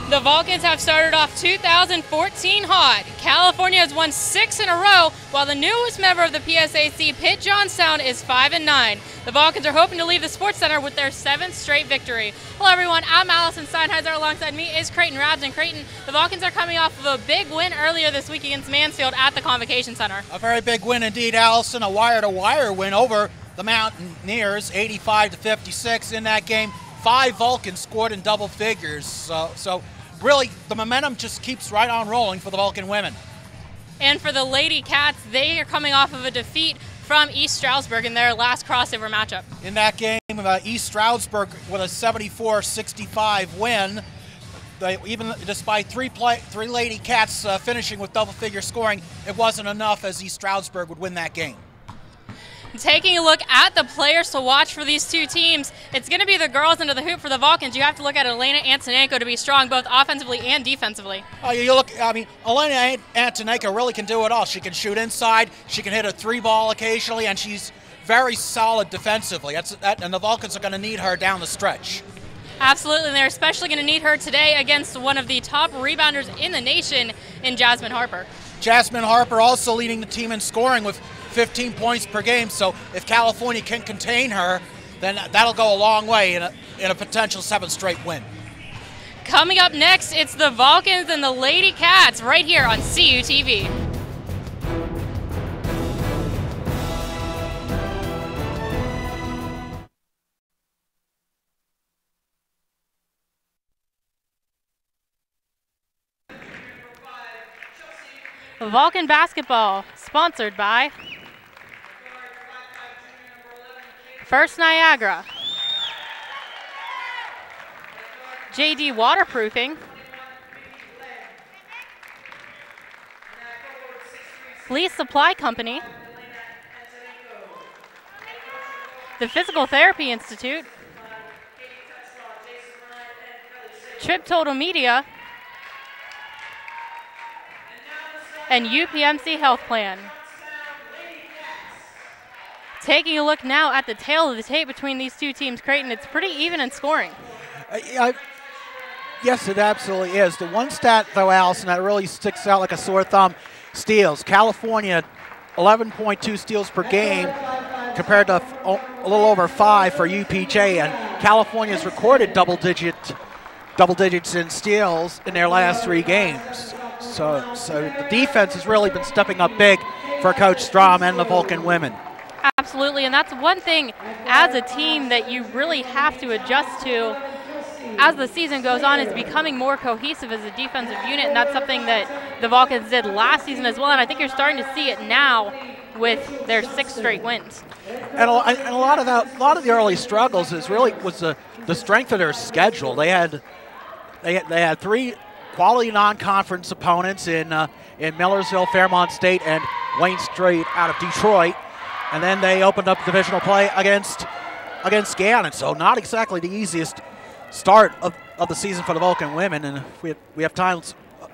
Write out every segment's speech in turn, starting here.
The Vulcans have started off 2014 hot. California has won 6 in a row, while the newest member of the PSAC, Pitt-Johnstown, is 5-9. The Vulcans are hoping to leave the Sports Center with their 7th straight victory. Hello everyone, I'm Allison Steinheiser. Alongside me is Creighton Rabs. And Creighton, the Vulcans are coming off of a big win earlier this week against Mansfield at the Convocation Center. A very big win indeed, Allison. A wire-to-wire win over the Mountaineers, 85-56 in that game. 5 Vulcans scored in double figures. So really, the momentum just keeps right on rolling for the Vulcan women. And for the Lady Cats, they are coming off of a defeat from East Stroudsburg in their last crossover matchup. In that game, East Stroudsburg with a 74-65 win. Even despite three Lady Cats finishing with double-figure scoring, it wasn't enough as East Stroudsburg would win that game. Taking a look at the players to watch for these two teams, it's going to be the girls into the hoop for the Vulcans. You have to look at Elena Antonenko to be strong both offensively and defensively. Elena Antonenko really can do it all. She can shoot inside, she can hit a 3-ball occasionally, and she's very solid defensively. And the Vulcans are going to need her down the stretch. Absolutely, and they're especially going to need her today against one of the top rebounders in the nation in Jasmine Harper. Jasmine Harper also leading the team in scoring with 15 points per game, so if California can contain her, then that'll go a long way in a potential 7th straight win. Coming up next, it's the Vulcans and the Lady Cats right here on CUTV. Vulcan basketball, sponsored by First Niagara, JD Waterproofing, Lee Supply Company, the Physical Therapy Institute, Trip Total Media, and UPMC Health Plan. Taking a look now at the tail of the tape between these two teams, Creighton, it's pretty even in scoring. Yes, it absolutely is. The one stat, though, Allison, that really sticks out like a sore thumb, steals. California, 11.2 steals per game compared to a little over 5 for UPJ, and California's recorded double digits in steals in their last 3 games. So the defense has really been stepping up big for Coach Strom and the Vulcan women. Absolutely, and that's one thing as a team that you really have to adjust to as the season goes on, is becoming more cohesive as a defensive unit, and that's something that the Vulcans did last season as well, and I think you're starting to see it now with their 6 straight wins. And a lot of the early struggles was the strength of their schedule. They had 3 quality non-conference opponents in Millersville, Fairmont State, and Wayne State out of Detroit. And then they opened up divisional play against Gannon. So not exactly the easiest start of the season for the Vulcan women. And if we have time,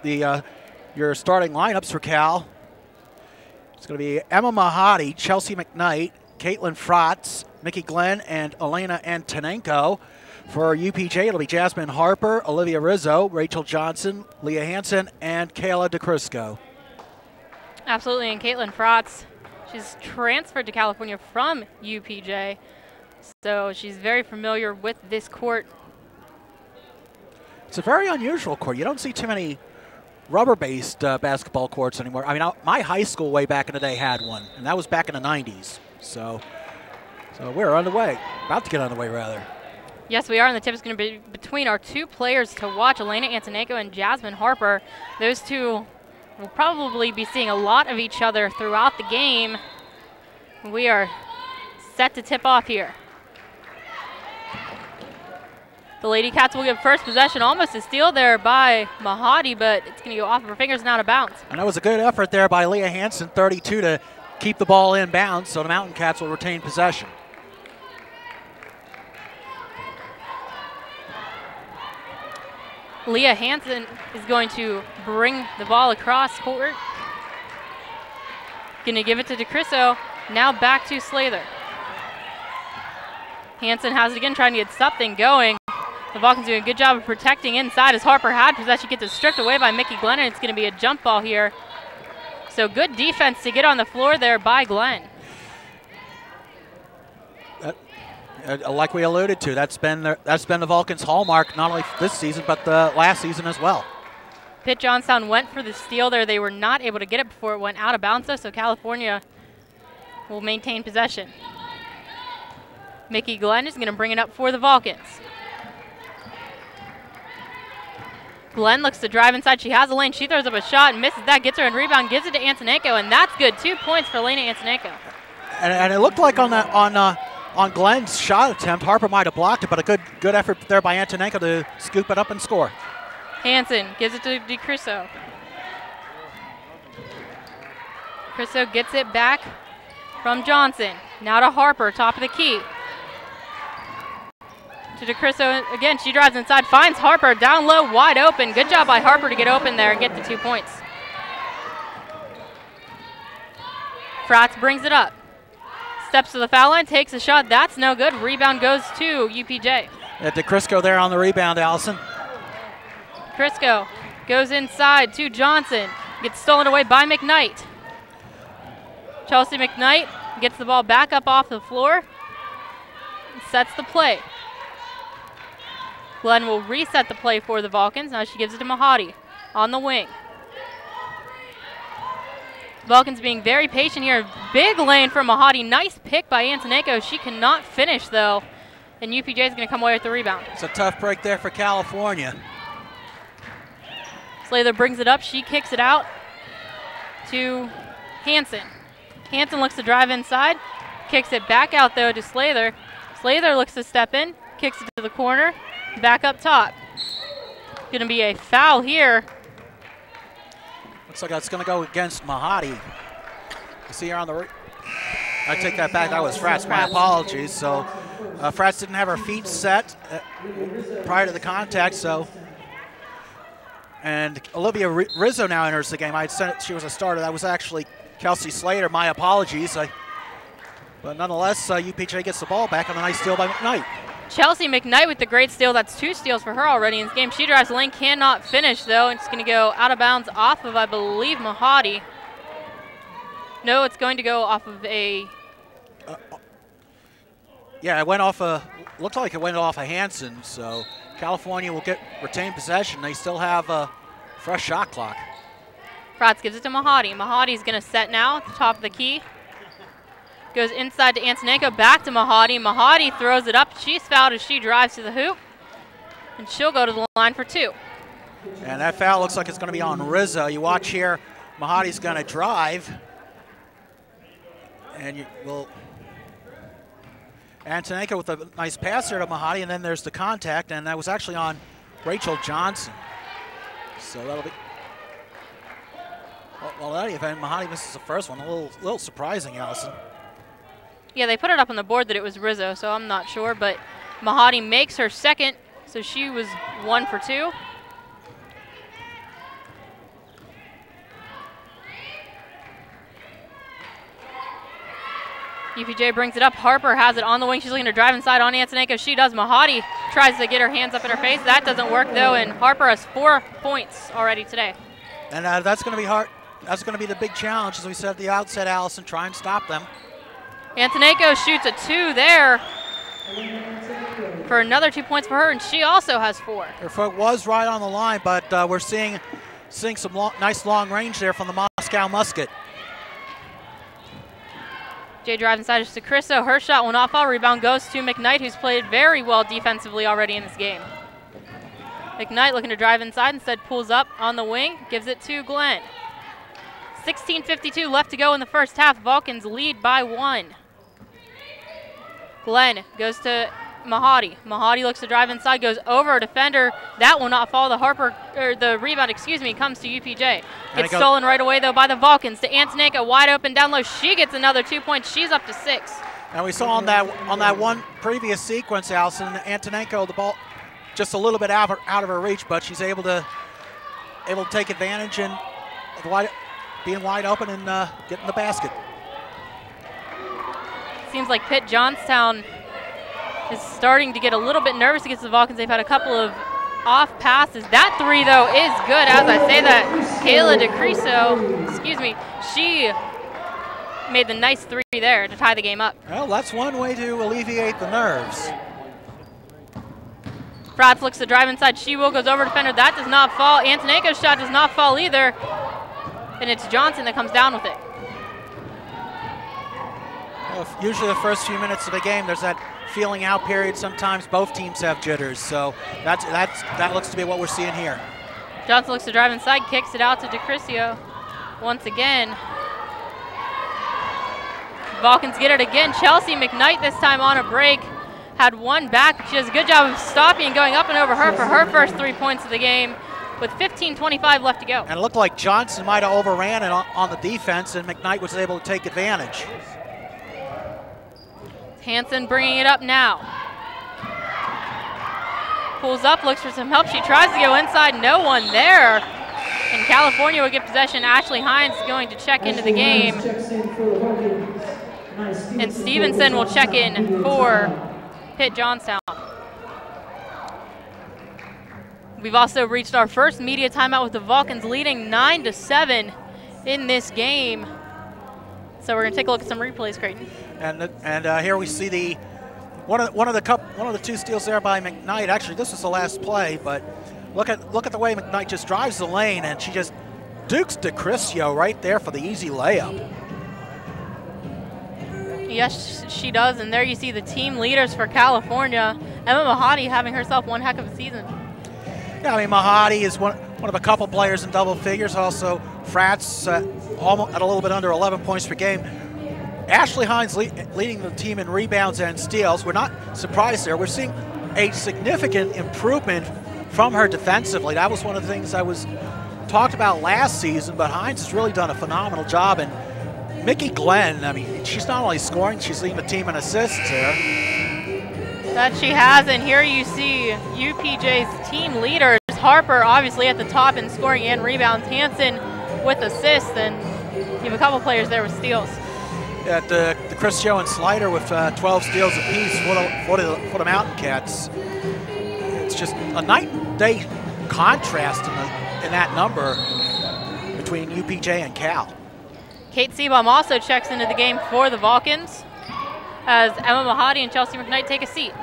your starting lineups for Cal. It's going to be Emma Mahadi, Chelsea McKnight, Caitlin Frotz, Mickey Glenn, and Elena Antonenko. For UPJ, it'll be Jasmine Harper, Olivia Rizzo, Rachel Johnson, Leah Hansen, and Kayla DeCrisco. Absolutely, and Caitlin Frotz, she's transferred to California from UPJ, so she's very familiar with this court. It's a very unusual court. You don't see too many rubber-based basketball courts anymore. I mean, my high school way back in the day had one, and that was back in the 90s. So we're on the way, about to get on the way, rather. Yes, we are, and the tip is going to be between our 2 players to watch, Elena Antonenko and Jasmine Harper. Those 2 will probably be seeing a lot of each other throughout the game. We are set to tip off here. The Lady Cats will get first possession, almost a steal there by Mahadi, but it's going to go off of her fingers and out of bounds. And that was a good effort there by Leah Hansen, 32, to keep the ball in bounds, so the Mountain Cats will retain possession. Leah Hansen is going to bring the ball across court. Going to give it to DeCrisco. Now back to Slather. Hansen has it again, trying to get something going. The Vulcans doing a good job of protecting inside as Harper had possession, gets it stripped away by Mickey Glenn, and it's going to be a jump ball here. So good defense to get on the floor there by Glenn. Like we alluded to, that's been the Vulcans' hallmark, not only this season but the last season as well. Pitt-Johnstown went for the steal there. They were not able to get it before it went out of bounds, though, so California will maintain possession. Mickey Glenn is going to bring it up for the Vulcans. Glenn looks to drive inside. She has a lane. She throws up a shot and misses that. Gets her and rebound. Gives it to Antonenko, and that's good. 2 points for Lena Antonenko. And it looked like on Glenn's shot attempt, Harper might have blocked it, but a good effort there by Antonenko to scoop it up and score. Hansen gives it to DeCrisso. Crisso gets it back from Johnson. Now to Harper, top of the key. To DeCrisso again, she drives inside, finds Harper down low, wide open. Good job by Harper to get open there and get the 2 points. Fratz brings it up. Steps to the foul line, takes a shot. That's no good. Rebound goes to UPJ. DeCrisco there on the rebound, Allison. Crisco goes inside to Johnson. Gets stolen away by McKnight. Chelsea McKnight gets the ball back up off the floor. Sets the play. Glenn will reset the play for the Vulcans. Now she gives it to Mahadi on the wing. Vulcans being very patient here. Big lane for Mahadi. Nice pick by Antonenko. She cannot finish, though. And UPJ is going to come away with the rebound. It's a tough break there for California. Slather brings it up. She kicks it out to Hansen. Hansen looks to drive inside. Kicks it back out, though, to Slather. Slather looks to step in. Kicks it to the corner. Back up top. Going to be a foul here. Looks like that's going to go against Mahadi. You see her on the I take that back. That was Fratz. My apologies. So Fratz didn't have her feet set prior to the contact. So, and Olivia Rizzo now enters the game. I had said she was a starter. That was actually Kelsey Slater. My apologies. But nonetheless, UPJ gets the ball back on a nice steal by McKnight. Chelsea McKnight with the great steal. That's 2 steals for her already in this game. She drives the lane, cannot finish, though. It's going to go out of bounds off of, I believe, Mahadi. No, it's going to go off of a... yeah, it went off looked like it went off a Hansen, so California will retain possession. They still have a fresh shot clock. Fratz gives it to Mahadi. Mahadi's going to set now at the top of the key. Goes inside to Antonenko, back to Mahadi. Mahadi throws it up. She's fouled as she drives to the hoop. And she'll go to the line for 2. And that foul looks like it's going to be on Rizzo. You watch here, Mahadi's going to drive. And you will... Antonenko with a nice pass there to Mahadi, and then there's the contact, and that was actually on Rachel Johnson. So that'll be... Well, in any event, Mahadi misses the first one. A little surprising, Allison. Yeah, they put it up on the board that it was Rizzo, so I'm not sure. But Mahadi makes her second, so she was 1 for 2. UPJ brings it up. Harper has it on the wing. She's looking to drive inside on Antonenko. She does. Mahadi tries to get her hands up in her face. That doesn't work, though, and Harper has 4 points already today. And that's going to be hard. That's going to be the big challenge, as we said at the outset, Allison. Try and stop them. Antonenko shoots a 2 there for another 2 points for her, and she also has 4. Her foot was right on the line, but we're seeing some nice long range there from the Moscow Musket. Jay drives inside to Crisso. Her shot will not fall. Rebound goes to McKnight, who's played very well defensively already in this game. McKnight looking to drive inside, instead pulls up on the wing, gives it to Glenn. 16:52 left to go in the first half. Vulcans lead by 1. Glenn goes to Mahadi. Mahadi looks to drive inside, goes over a defender. That will not fall. The rebound, comes to UPJ. Gets stolen right away, though, by the Vulcans. To Antonenko, wide open down low. She gets another 2 points. She's up to 6. And we saw on that one previous sequence, Allison, Antonenko, the ball just a little bit out of her reach, but she's able to take advantage and being wide open and getting the basket. Seems like Pitt-Johnstown is starting to get a little bit nervous against the Vulcans. They've had a couple of off passes. That three, though, is good. As I say that, Kayla DeCriso, excuse me, she made the nice three there to tie the game up. Well, that's one way to alleviate the nerves. Brad flicks the drive inside. She will goes over defender. That does not fall. Antoneko's shot does not fall either. And it's Johnson that comes down with it. Well, usually the first few minutes of the game, there's that feeling out period. Sometimes both teams have jitters. So that looks to be what we're seeing here. Johnson looks to drive inside, kicks it out to DeCricio. Once again. Vulcans get it again. Chelsea McKnight this time on a break. Had one back. She does a good job of stopping and going up and over her for her first 3 points of the game with 15:25 left to go. And it looked like Johnson might have overran it on the defense, and McKnight was able to take advantage. Hansen bringing it up now. Pulls up, looks for some help. She tries to go inside. No one there. And California will get possession. Ashley Hines is going to check into the game. And Stevenson will check in for Pitt-Johnstown. We've also reached our first media timeout with the Vulcans leading 9-7 in this game. So we're gonna take a look at some replays, Creighton. And here we see one of the two steals there by McKnight. Actually, this was the last play, but look at the way McKnight just drives the lane, and she just dukes DeCricio right there for the easy layup. Yes, she does, and there you see the team leaders for California. Emma Mahadi having herself one heck of a season. Yeah, I mean, Mahadi is one of a couple players in double figures. Also, Frats almost at a little bit under 11 points per game. Ashley Hines leading the team in rebounds and steals. We're not surprised there. We're seeing a significant improvement from her defensively. That was one of the things I was talked about last season, but Hines has really done a phenomenal job. And Mickey Glenn, I mean, she's not only scoring, she's leading the team in assists here. That she has, and here you see UPJ's team leaders. Harper obviously at the top in scoring and rebounds. Hansen with assists, and you have a couple players there with steals. Yeah, DeCricio and Slider with 12 steals apiece for the Mountain Cats. It's just a night and day contrast in that number between UPJ and Cal. Kate Seabaum also checks into the game for the Vulcans as Emma Mahadi and Chelsea McKnight take a seat.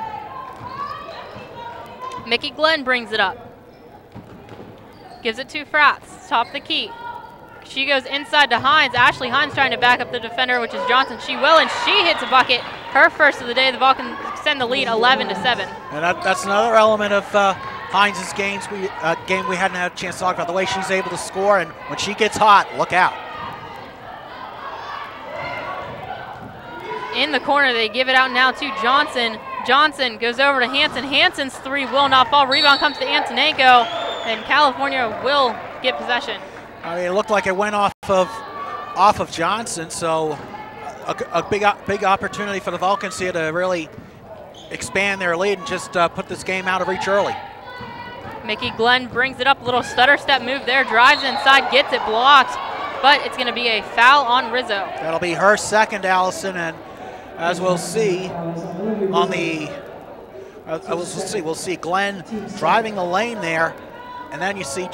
Mickey Glenn brings it up. Gives it to Frats, top of the key. She goes inside to Hines. Ashley Hines trying to back up the defender, which is Johnson. She will, and she hits a bucket. Her first of the day. The Vulcans extend the lead 11-7. And that's another element of Hines' game we hadn't had a chance to talk about. The way she's able to score, and when she gets hot, look out. In the corner, they give it out now to Johnson. Johnson goes over to Hansen. Hansen's three will not fall. Rebound comes to Antonenko, and California will get possession. I mean, it looked like it went off of Johnson, so a big opportunity for the Vulcans here to really expand their lead and just put this game out of reach early. Mickey Glenn brings it up, little stutter step move there, drives inside, gets it blocked, but it's going to be a foul on Rizzo. That'll be her second, Allison, and as we'll see on the, we'll see Glenn driving the lane there, and then you see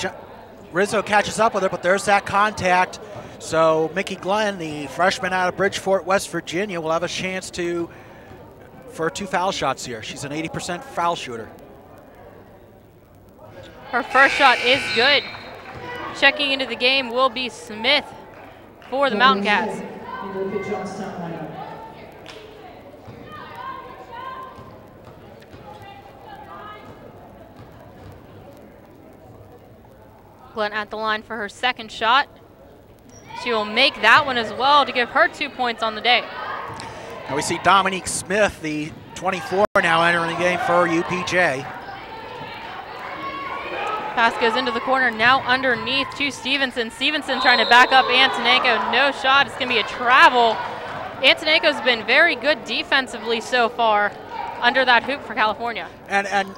Rizzo catches up with her, but there's that contact. So Mickey Glenn, the freshman out of Bridgeport, West Virginia, will have a chance for 2 foul shots here. She's an 80% foul shooter. Her first shot is good. Checking into the game will be Smith for the Mountain Cats. Glenn at the line for her second shot. She will make that one as well to give her 2 points on the day. Now we see Dominique Smith, the 24, now entering the game for UPJ. Pass goes into the corner, now underneath to Stevenson. Stevenson trying to back up Antonenko. No shot. It's going to be a travel. Antonenko's been very good defensively so far under that hoop for California. And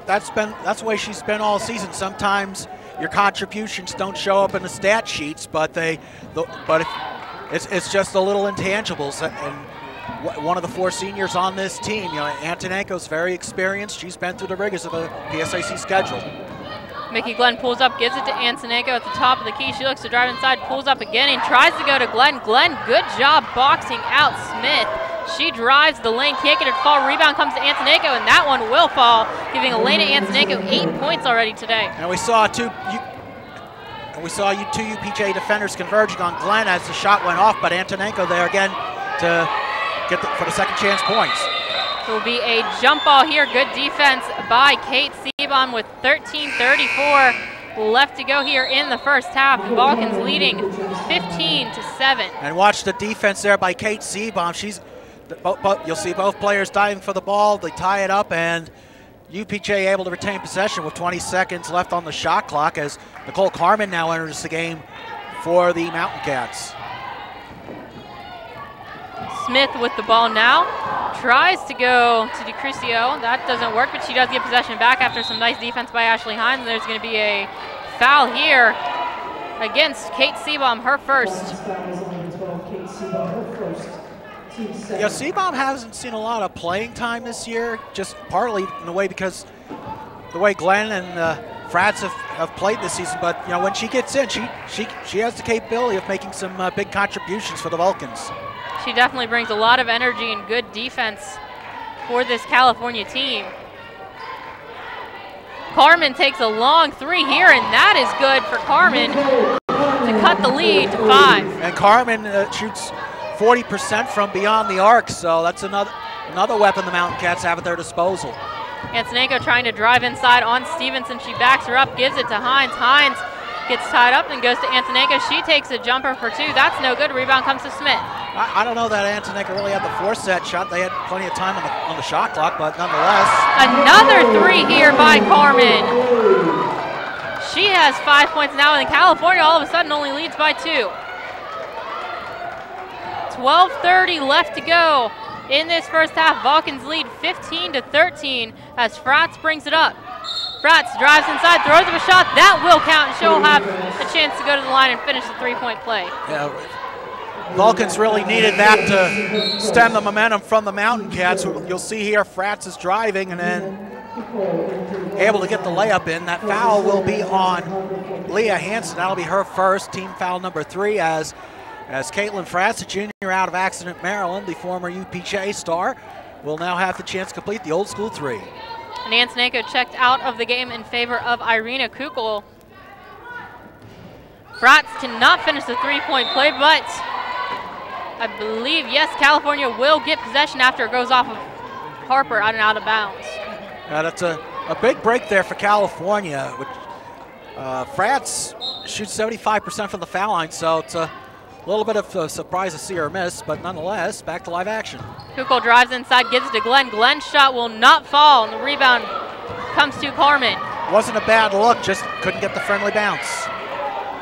that's the way she's been all season. Sometimes your contributions don't show up in the stat sheets, but it's just the little intangibles, and one of the 4 seniors on this team. You know, Antonenko's very experienced. She's been through the rigors of the PSAC schedule. Mickey Glenn pulls up, gives it to Antonenko at the top of the key. She looks to drive inside, pulls up again, and tries to go to Glenn. Glenn, good job boxing out Smith. She drives the lane, can't get it to fall. Rebound comes to Antonenko, and that one will fall, giving Elena Antonenko 8 points already today. And we saw two UPJ defenders converging on Glenn as the shot went off, but Antonenko there again to get for the second chance points. It will be a jump ball here. Good defense by Kate Seabaum with 13:34 left to go here in the first half. The Vulcans leading 15-7. And watch the defense there by Kate Seabaum. You'll see both players diving for the ball. They tie it up, and UPJ able to retain possession with 20 seconds left on the shot clock as Nicole Carmen now enters the game for the Mountain Cats. Smith with the ball now. Tries to go to DeCrisio. That doesn't work, but she does get possession back after some nice defense by Ashley Hines. There's going to be a foul here against Kate Seabaum, her first. Yeah, Seabaum hasn't seen a lot of playing time this year, just partly in a way because the way Glenn and Frats have played this season. But you know, when she gets in, she has the capability of making some big contributions for the Vulcans. She definitely brings a lot of energy and good defense for this California team. Carmen takes a long 3 here, and that is good for Carmen to cut the lead to 5. And Carmen shoots 40% from beyond the arc, so that's another weapon the Mountain Cats have at their disposal. Antonenko trying to drive inside on Stevenson. She backs her up, gives it to Hines. Hines gets tied up and goes to Antonenko. She takes a jumper for 2. That's no good. Rebound comes to Smith. I don't know that Antonenko really had the force that shot. They had plenty of time on the shot clock, but nonetheless. Another 3 here by Carmen. She has 5 points now, and California all of a sudden only leads by 2. 12:30 left to go in this first half. Vulcans lead 15-13 as Frats brings it up. Frats drives inside, throws up a shot. That will count, and she'll have a chance to go to the line and finish the 3-point play. Yeah, Vulcans really needed that to stem the momentum from the Mountain Cats. You'll see here Frats is driving and then able to get the layup in. That foul will be on Leah Hansen. That'll be her first, team foul number 3 as Caitlin Frats, a junior out of Accident, Maryland, the former UPJ star, will now have the chance to complete the old school 3. And Antonenko checked out of the game in favor of Irina Kukul. Frats cannot finish the 3-point play, but I believe, yes, California will get possession after it goes off of Harper out and out of bounds. That's a big break there for California. Which, Frats shoots 75% from the foul line, so it's a little bit of a surprise to see her miss, but nonetheless, back to live action. Kukul drives inside, gives it to Glenn. Glenn's shot will not fall, and the rebound comes to Carmen. Wasn't a bad look, just couldn't get the friendly bounce.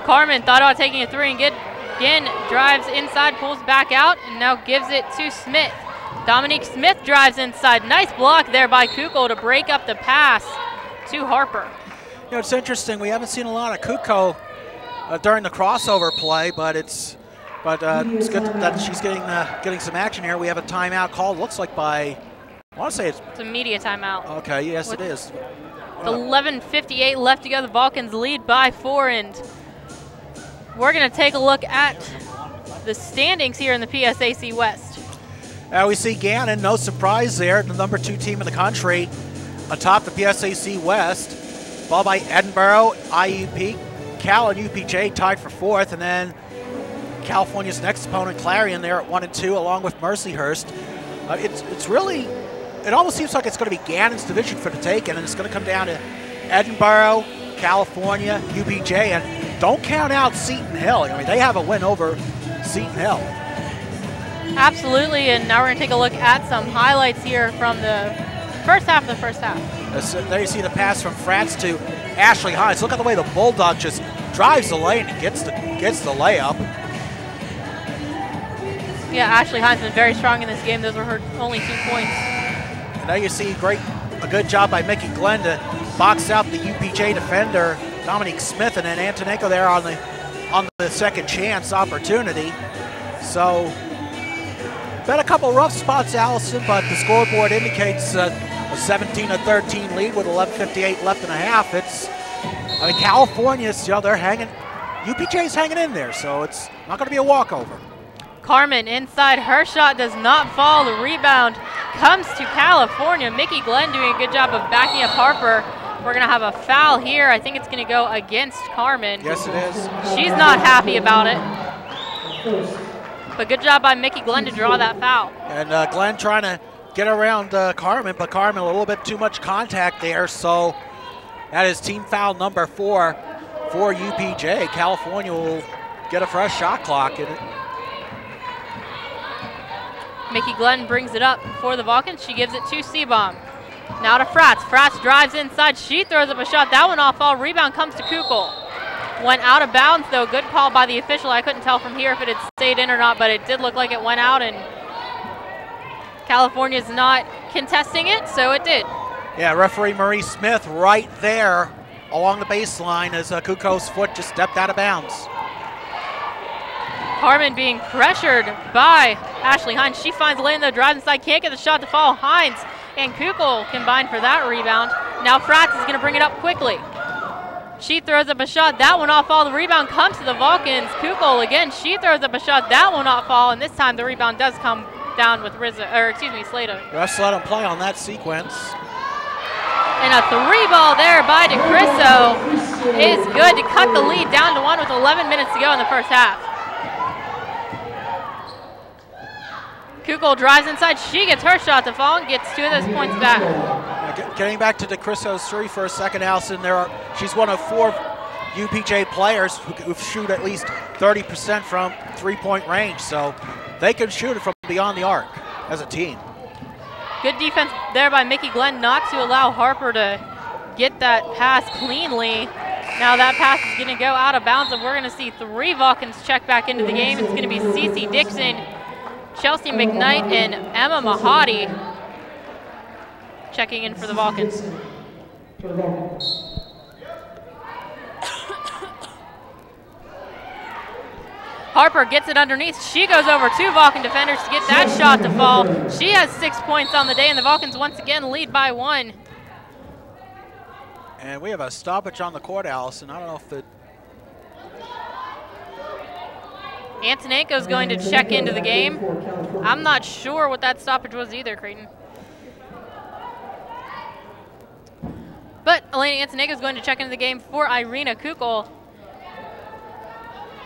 Carmen thought about taking a 3 and again drives inside, pulls back out, and now gives it to Smith. Dominique Smith drives inside. Nice block there by Kukul to break up the pass to Harper. You know, it's interesting. We haven't seen a lot of Kukul during the crossover play, but it's good that she's getting some action here. We have a timeout called. Looks like by, I want to say it's a media timeout. Okay, yes, it is. 11:58 left to go. The Vulcans lead by 4, and we're going to take a look at the standings here in the PSAC West. We see Gannon, no surprise there, the number 2 team in the country, atop the PSAC West, followed by Edinburgh, IUP, Cal, and UPJ tied for 4th, and then California's next opponent, Clarion, there at 1 and 2, along with Mercyhurst. It's really, it almost seems like it's going to be Gannon's division for the taking, and it's going to come down to Edinburgh, California, UPJ, and don't count out Seton Hill. I mean, they have a win over Seton Hill. Absolutely, and now we're going to take a look at some highlights here from the first half of the first half. There you see the pass from Frats to Ashley Hines. Look at the way the Bulldog just drives the lane and gets the layup. Yeah, Ashley Hines been very strong in this game. Those were her only 2 points. And now you see a good job by Mickey Glenn to box out the UPJ defender, Dominique Smith, and then Antonenko there on the second chance opportunity. So been a couple rough spots, Allison, but the scoreboard indicates a 17-13 lead with 11:58 left and a half. I mean, California's, they're hanging. UPJ's hanging in there, so it's not going to be a walkover. Carmen inside, her shot does not fall. The rebound comes to California. Mickey Glenn doing a good job of backing up Harper. We're going to have a foul here. I think it's going to go against Carmen. Yes, it is. She's not happy about it. But good job by Mickey Glenn to draw that foul. And Glenn trying to get around Carmen, but Carmen a little bit too much contact there, so that is team foul number 4 for UPJ. California will get a fresh shot clock in it. Mickey Glenn brings it up for the Vulcans. She gives it to Seabaum. Now to Fratz. Fratz drives inside. She throws up a shot. That one off ball. Rebound comes to Kukul. Went out of bounds, though. Good call by the official. I couldn't tell from here if it had stayed in or not, but it did look like it went out, and California's not contesting it, so it did. Yeah, referee Marie Smith right there along the baseline as Kuko's foot just stepped out of bounds. Carmen being pressured by Ashley Hines. She finds a lane, though, drives inside, can't get the shot to fall. Hines and Kukul combine for that rebound. Now Fratz is going to bring it up quickly. She throws up a shot. That one off fall. The rebound comes to the Vulcans. Kukul again. She throws up a shot. That one off fall, and this time the rebound does come down with Slater. Refs let him play on that sequence. And a 3-ball there by DeCrisso is good to cut the lead down to 1 with 11 minutes to go in the first half. Kukul drives inside. She gets her shot to fall and gets 2 of those points back. Getting back to DeCrisso's 3 for a second, Allison, she's one of 4 UPJ players who shoot at least 30% from three-point range, so they can shoot it from beyond the arc as a team. Good defense there by Mickey Glenn not to allow Harper to get that pass cleanly. Now that pass is going to go out of bounds, and we're going to see 3 Vulcans check back into the game. It's going to be Cece Dixon, Chelsea McKnight, and Emma Mahadi checking in for the Vulcans. Harper gets it underneath. She goes over 2 Vulcan defenders to get that shot to fall. She has 6 points on the day, and the Vulcans once again lead by 1. And we have a stoppage on the court, Allison. I don't know if the... Antonenko's going to check into the game. I'm not sure what that stoppage was either, Creighton. But Elena Antonenko's going to check into the game for Irina Kukul.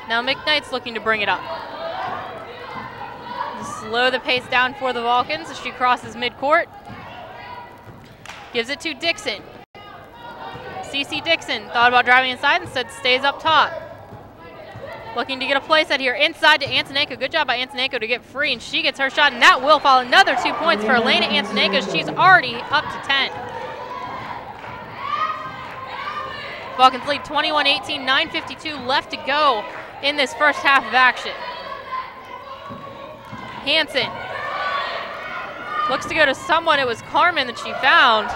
Now McKnight's looking to bring it up. Slow the pace down for the Vulcans as she crosses midcourt. Gives it to Dixon. Cece Dixon thought about driving inside, instead stays up top. Looking to get a play set here inside to Antonenko. Good job by Antonenko to get free, and she gets her shot, and that will fall. Another 2 points for Elena Antonenko. She's already up to 10. Vulcans lead 21-18, 9:52 left to go in this first half of action. Hansen looks to go to someone. It was Carmen that she found.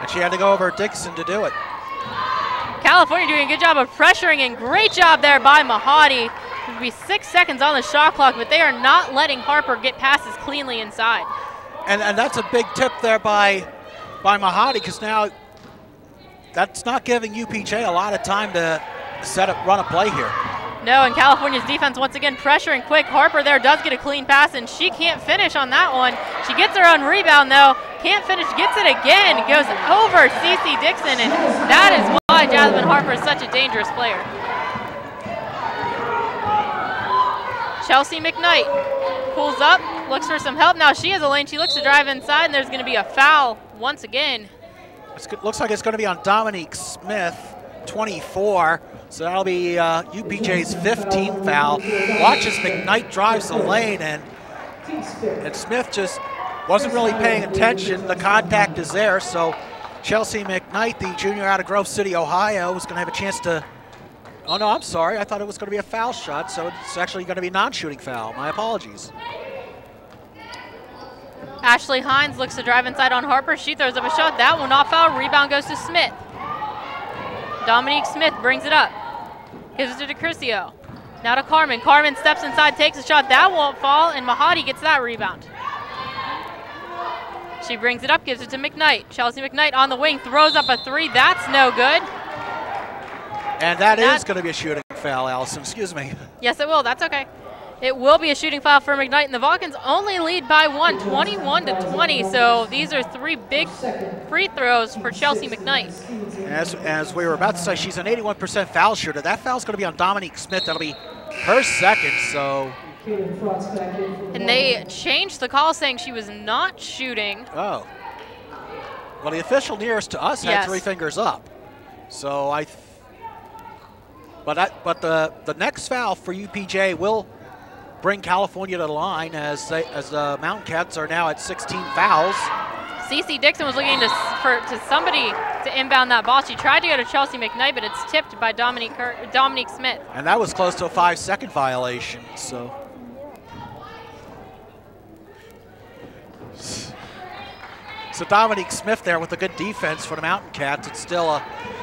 And she had to go over Dixon to do it. California doing a good job of pressuring, and great job there by Mahadi. It would be 6 seconds on the shot clock, but they are not letting Harper get passes cleanly inside. And that's a big tip there by Mahadi, because now that's not giving UPJ a lot of time to run a play here. No, and California's defense once again pressuring quick. Harper there does get a clean pass, and she can't finish on that one. She gets her own rebound, though. Can't finish, gets it again. Goes over Cece Dixon, and that is why Jasmine Harper is such a dangerous player. Chelsea McKnight pulls up, looks for some help. Now she has a lane. She looks to drive inside, and there's going to be a foul once again. Looks like it's going to be on Dominique Smith, 24. So that'll be UPJ's 15th foul. Watch as McKnight drives the lane, and Smith just wasn't really paying attention. The contact is there, so Chelsea McKnight, the junior out of Grove City, Ohio, is going to have a chance to... Oh, no, I'm sorry. I thought it was going to be a foul shot, so it's actually going to be a non-shooting foul. My apologies. Ashley Hines looks to drive inside on Harper. She throws up a shot. That one off foul. Rebound goes to Smith. Dominique Smith brings it up. Gives it to DeCrisio. Now to Carmen. Carmen steps inside, takes a shot. That won't fall, and Mahadi gets that rebound. She brings it up, gives it to McKnight. Chelsea McKnight on the wing, throws up a three. That's no good. And that is going to be a shooting foul, Allison. Excuse me. Yes, it will. That's okay. It will be a shooting foul for McKnight, and the Vulcans only lead by one, 21-20. So these are three big free throws for Chelsea McKnight. As we were about to say, she's an 81% foul shooter. That foul's going to be on Dominique Smith. That'll be her second. So. And they changed the call, saying she was not shooting. Oh. Well, the official nearest to us had three fingers up. So but the next foul for UPJ will bring California to the line as the Mountain Cats are now at 16 fouls. Cece Dixon was looking to somebody to inbound that ball. She tried to go to Chelsea McKnight, but it's tipped by Dominique Smith. And that was close to a 5-second violation. So Dominique Smith there with a good defense for the Mountain Cats. It's still a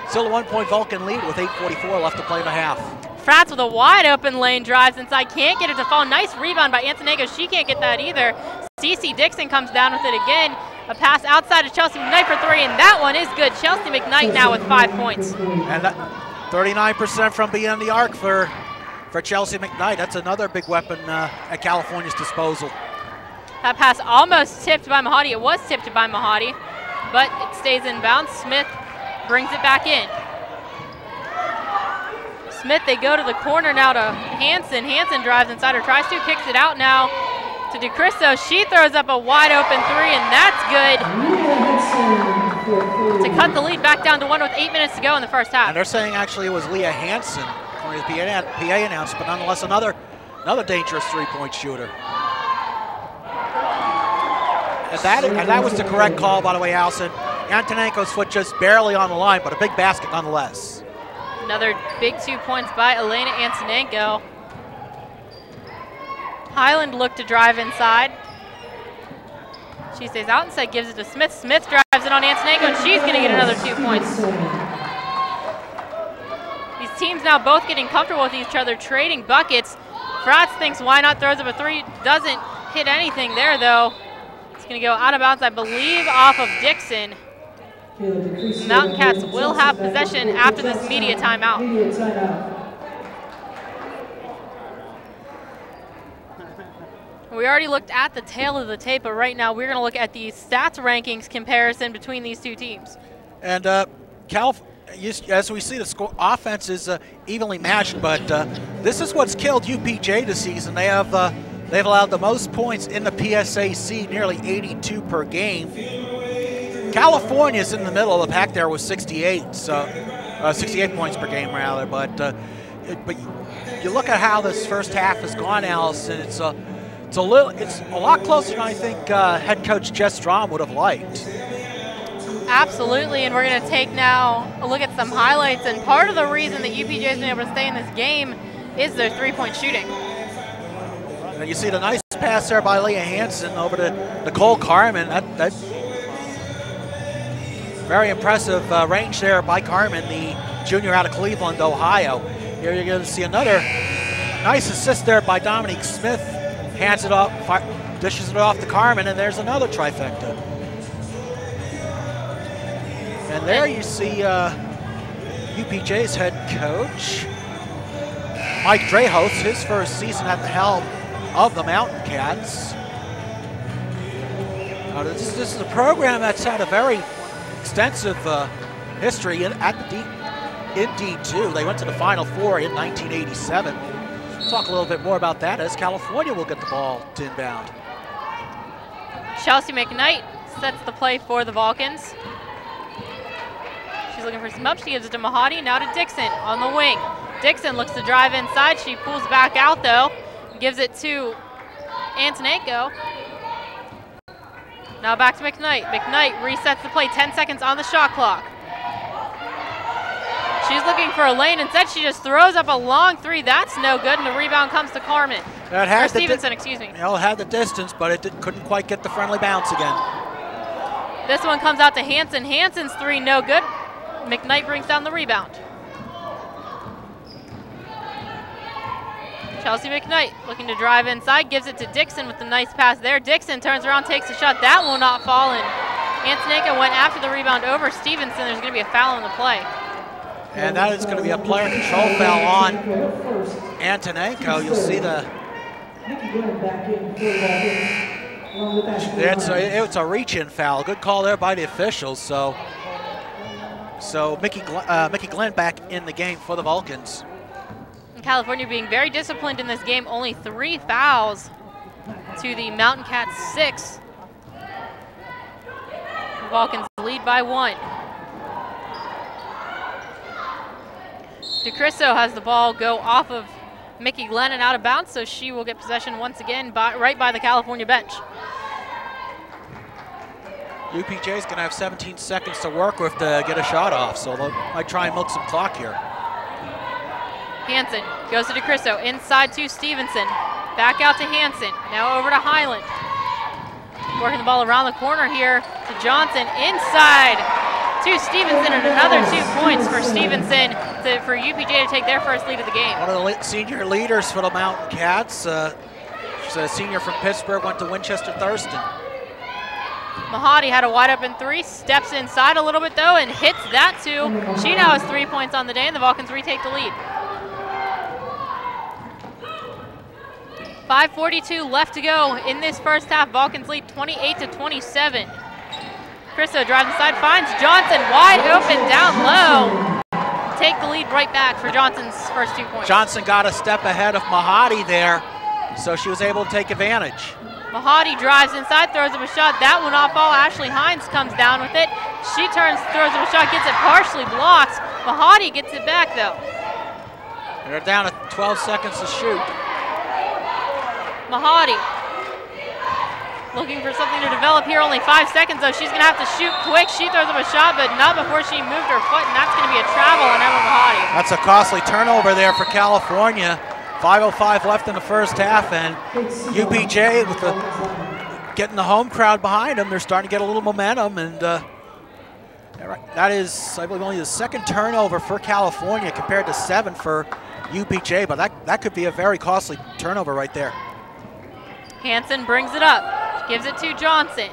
1-point Vulcan lead with 8:44 left to play in the half. Frats with a wide open lane, drives inside, can't get it to fall. Nice rebound by Antonego. She can't get that either. Cece Dixon comes down with it again. A pass outside of Chelsea McKnight for three, and that one is good. Chelsea McKnight now with 5 points. And 39% from beyond the arc for Chelsea McKnight. That's another big weapon at California's disposal. That pass almost tipped by Mahadi. It was tipped by Mahadi, but it stays in bounds. Smith brings it back in. Smith, they go to the corner now to Hansen. Hansen drives inside her, tries to, kicks it out now to DeCristo. She throws up a wide open three, and that's good to cut the lead back down to one with 8 minutes to go in the first half. And they're saying actually it was Leah Hansen, according to the PA announcement, but nonetheless another dangerous three-point shooter. And that was the correct call, by the way, Allison. Antonenko's foot just barely on the line, but a big basket nonetheless. Another big 2 points by Elena Antonenko. Highland looked to drive inside. She stays out instead, gives it to Smith. Smith drives it on Antonenko, and she's going to get another 2 points. These teams now both getting comfortable with each other, trading buckets. Frats thinks why not, throws up a three. Doesn't hit anything there, though. It's going to go out of bounds, I believe, off of Dixon. Mountain Cats will have possession after this media timeout. We already looked at the tail of the tape, but right now we're going to look at the stats rankings comparison between these two teams. And as we see, the offense is evenly matched, but this is what's killed UPJ this season. They've allowed the most points in the PSAC, nearly 82 per game. California's in the middle of the pack there with 68, so 68 points per game rather. But you look at how this first half has gone, Allison. It's a lot closer than I think head coach Jess Strom would have liked. Absolutely, and we're going to take now a look at some highlights. And part of the reason that UPJ has been able to stay in this game is their three-point shooting. And you see the nice pass there by Leah Hansen over to Nicole Carmen. That's very impressive range there by Carmen, the junior out of Cleveland, Ohio. Here you're going to see another nice assist there by Dominique Smith. Hands it off, dishes it off to Carmen, and there's another trifecta. And there you see UPJ's head coach, Mike Drehos, his first season at the helm of the Mountain Cats. This is a program that's had a very extensive history in D2. They went to the Final Four in 1987. Talk a little bit more about that as California will get the ball to inbound. Chelsea McKnight sets the play for the Vulcans. She's looking for some help. She gives it to Mahadi, now to Dixon on the wing. Dixon looks to drive inside. She pulls back out though, gives it to Antonenko. Now back to McKnight. McKnight resets the play, 10 seconds on the shot clock. She's looking for a lane. Instead, she just throws up a long three. That's no good, and the rebound comes to Carmen. Or Stevenson, excuse me. It had the distance, but it couldn't quite get the friendly bounce again. This one comes out to Hansen. Hansen's three, no good. McKnight brings down the rebound. Chelsea McKnight looking to drive inside, gives it to Dixon with the nice pass there. Dixon turns around, takes a shot. That will not fall in. Antonenko went after the rebound over Stevenson. There's going to be a foul on the play. And that is going to be a player control foul on Antonenko. You'll see it's a reach-in foul. Good call there by the officials. So Mickey Glenn back in the game for the Vulcans. California being very disciplined in this game. Only 3 fouls to the Mountain Cats 6. The Vulcans lead by 1. DeCristo has the ball go off of Mickey Glenn and out of bounds, so she will get possession once again right by the California bench. UPJ is going to have 17 seconds to work with to get a shot off, so they might try and milk some clock here. Hansen goes to DeCristo, inside to Stevenson, back out to Hansen, now over to Highland. Working the ball around the corner here to Johnson, inside to Stevenson, and another 2 points for Stevenson for UPJ to take their first lead of the game. One of the senior leaders for the Mountain Cats. She's a senior from Pittsburgh, went to Winchester Thurston. Mahadi had a wide open 3, steps inside a little bit though and hits that too. She now has 3 points on the day and the Vulcans retake the lead. 5:42 left to go in this first half. Vulcans lead 28-27. Cristo drives inside, finds Johnson wide open down low. Take the lead right back for Johnson's first 2 points. Johnson got a step ahead of Mahadi there, so she was able to take advantage. Mahadi drives inside, throws up a shot. That will not fall. Ashley Hines comes down with it. She turns, throws up a shot, gets it partially blocked. Mahadi gets it back though. They're down to 12 seconds to shoot. Mahadi looking for something to develop here. Only 5 seconds though. She's going to have to shoot quick. She throws up a shot, but not before she moved her foot, and that's going to be a travel on Emma Mahadi. That's a costly turnover there for California. 5:05 left in the first half, and UPJ with getting the home crowd behind them, they're starting to get a little momentum, and that is, I believe, only the second turnover for California compared to 7 for UPJ, but that could be a very costly turnover right there. Hansen brings it up, gives it to Johnson.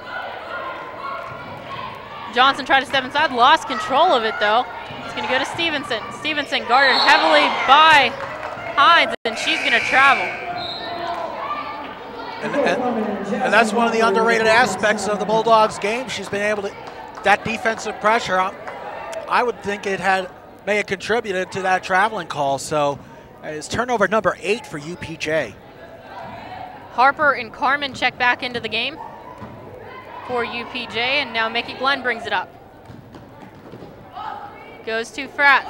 Johnson tried to step inside, lost control of it though. It's going to go to Stevenson. Stevenson guarded heavily by Hines, and she's going to travel. And that's one of the underrated aspects of the Bulldogs game. She's been able to, that defensive pressure, I would think may have contributed to that traveling call. So it's turnover number 8 for UPJ. Harper and Carmen check back into the game for UPJ, and now Mickey Glenn brings it up. Goes to Fratz.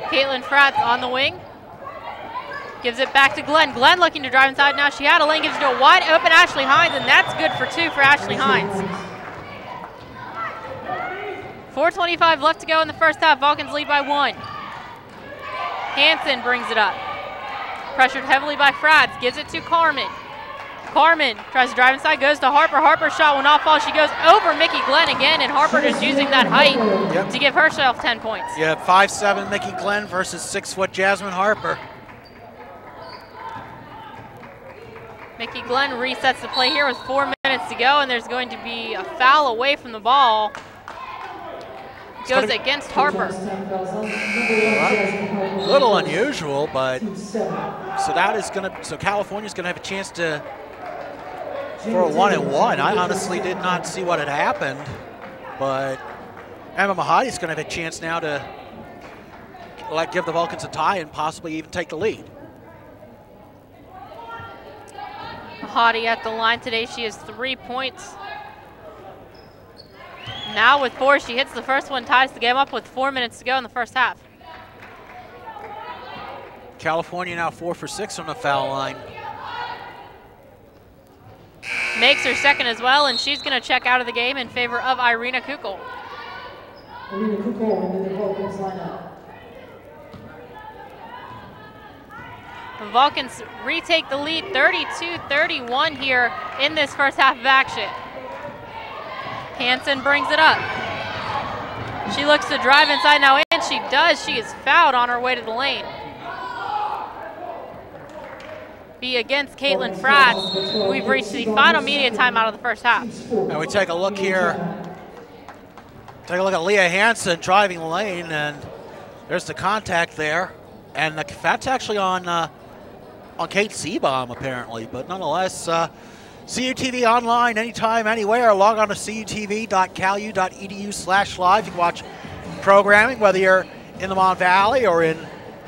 Caitlin Fratz on the wing. Gives it back to Glenn. Glenn looking to drive inside now. She had a lane, gives it to a wide open Ashley Hines, and that's good for 2 for Ashley Hines. 4:25 left to go in the first half. Vulcans lead by 1. Hansen brings it up. Pressured heavily by Fratz. Gives it to Carmen. Carmen tries to drive inside, goes to Harper. Harper's shot will not fall. She goes over Mickey Glenn again, and Harper just using that height to give herself 10 points. Yeah, 5'7" Mickey Glenn versus 6' Jasmine Harper. Mickey Glenn resets the play here with 4 minutes to go, and there's going to be a foul away from the ball. Goes against Harper. A little unusual, but so California's gonna have a chance for a 1-and-1. I honestly did not see what had happened, but Emma Mahadi's gonna have a chance now to give the Vulcans a tie and possibly even take the lead. Mahadi at the line today. She has 3 points. Now with 4, she hits the first one, ties the game up with 4 minutes to go in the first half. California now 4 for 6 on the foul line. Makes her second as well, and she's going to check out of the game in favor of Irina Kukol. Irina Kukol into the Vulcans lineup. The Vulcans retake the lead 32-31 here in this first half of action. Hansen brings it up. She looks to drive inside now, and she does. She is fouled on her way to the lane. be against Caitlin Fratz. We've reached the final media timeout of the first half. And we take a look here. Take a look at Leah Hansen driving the lane, and there's the contact there. And that's actually on Kate Seabaum, apparently. But nonetheless, CUTV online anytime, anywhere. Log on to cutv.calu.edu/live. You can watch programming, whether you're in the Mon Valley or in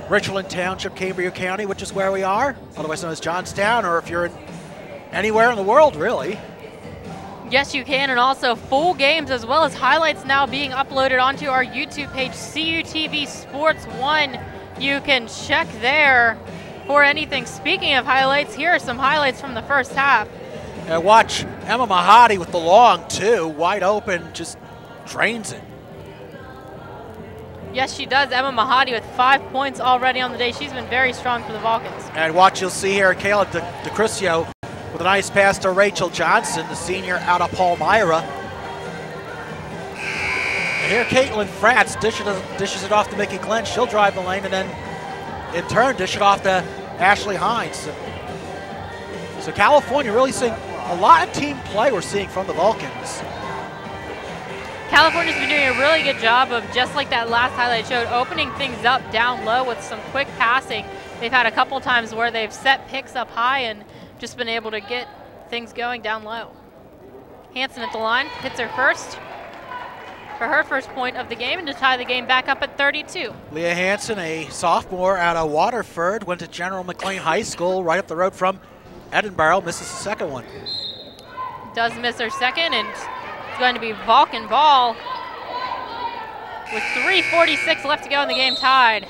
Richland Township, Cambria County, which is where we are, otherwise known as Johnstown, or if you're in anywhere in the world, really. Yes, you can, and also full games as well as highlights now being uploaded onto our YouTube page, CUTV Sports 1. You can check there for anything. Speaking of highlights, here are some highlights from the first half. And watch Emma Mahadi with the long two, wide open, just drains it. Yes, she does. Emma Mahadi with 5 points already on the day. She's been very strong for the Vulcans. And watch, you'll see here, Kayla DeCrisio with a nice pass to Rachel Johnson, the senior out of Palmyra. And here Caitlin Fratz dishes it off to Mickey Glenn. She'll drive the lane and then in turn dish it off to Ashley Hines. So California really seeing a lot of team play we're seeing from the Vulcans. California's been doing a really good job of, just like that last highlight showed, opening things up down low with some quick passing. They've had a couple times where they've set picks up high and just been able to get things going down low. Hansen at the line, hits her first for her first point of the game and to tie the game back up at 32. Leah Hansen, a sophomore out of Waterford, went to General McLean High School right up the road from Edinburgh, misses the second one. Does miss her second, and it's going to be Vulcan ball with 3:46 left to go in the game, tied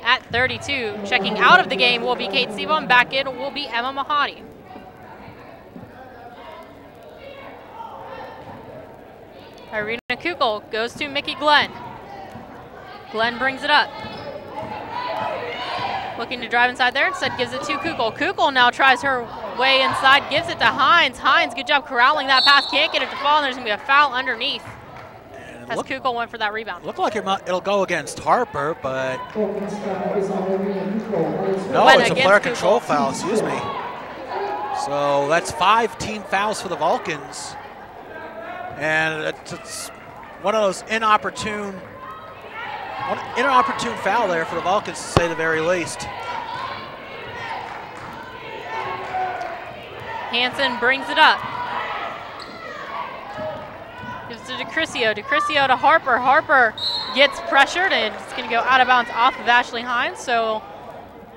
at 32. Checking out of the game will be Kate Seabaum. Back in will be Emma Mahadi. Irina Kukul goes to Mickey Glenn. Glenn brings it up. Looking to drive inside there, instead gives it to Kukul. Kukul now tries her way inside, gives it to Hines. Hines, good job corralling that pass, can't get it to fall, and there's going to be a foul underneath as Kukul went for that rebound. Looked like it'll go against Harper, but no, it's a player control foul, excuse me. So that's 5 team fouls for the Vulcans. And it's one of those inopportune foul there for the Vulcans, to say the very least. Hansen brings it up. Gives it to DeCrisio. DeCrisio to Harper. Harper gets pressured and it's going to go out of bounds off of Ashley Hines. So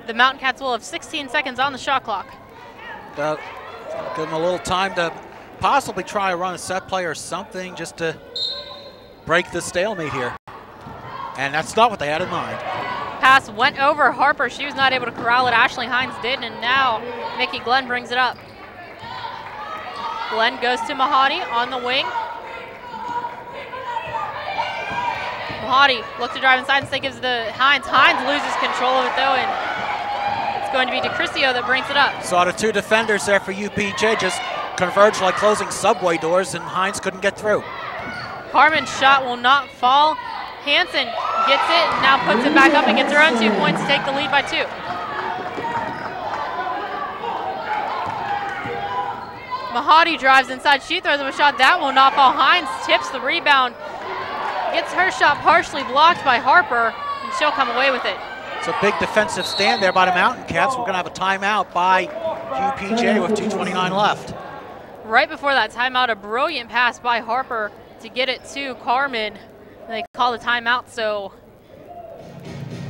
the Mountain Cats will have 16 seconds on the shot clock. Give them a little time to possibly try to run a set play or something just to break the stalemate here. And that's not what they had in mind. Pass went over Harper. She was not able to corral it. Ashley Hines did, and now Mickey Glenn brings it up. Glenn goes to Mahadi on the wing. Mahadi looks to drive inside, instead gives the Hines. Hines loses control of it though, and it's going to be DeCrisio that brings it up. Saw the 2 defenders there for UPJ just converged like closing subway doors, and Hines couldn't get through. Carmen's shot will not fall. Hansen gets it, and now puts it back up and gets her own 2 points to take the lead by 2. Mahadi drives inside, she throws up a shot, that will not fall. Hines tips the rebound, gets her shot partially blocked by Harper, and she'll come away with it. It's a big defensive stand there by the Mountain Cats. We're gonna have a timeout by UPJ with 2:29 left. Right before that timeout, a brilliant pass by Harper to get it to Carmen. They call the timeout, so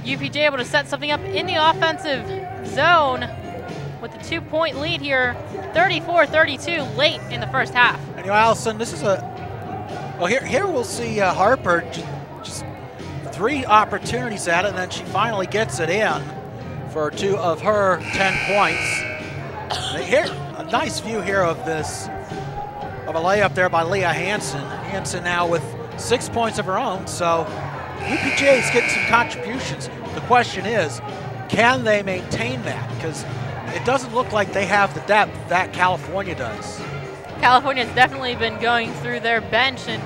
UPJ able to set something up in the offensive zone with a 2-point lead here, 34-32 late in the first half. And Allison, this is here we'll see Harper just 3 opportunities at it, and then she finally gets it in for 2 of her 10 points. Here, a nice view here of a layup there by Leah Hansen. Hansen now with 6 points of her own, so UPJ is getting some contributions. The question is, can they maintain that? Because it doesn't look like they have the depth that California does. California's definitely been going through their bench, and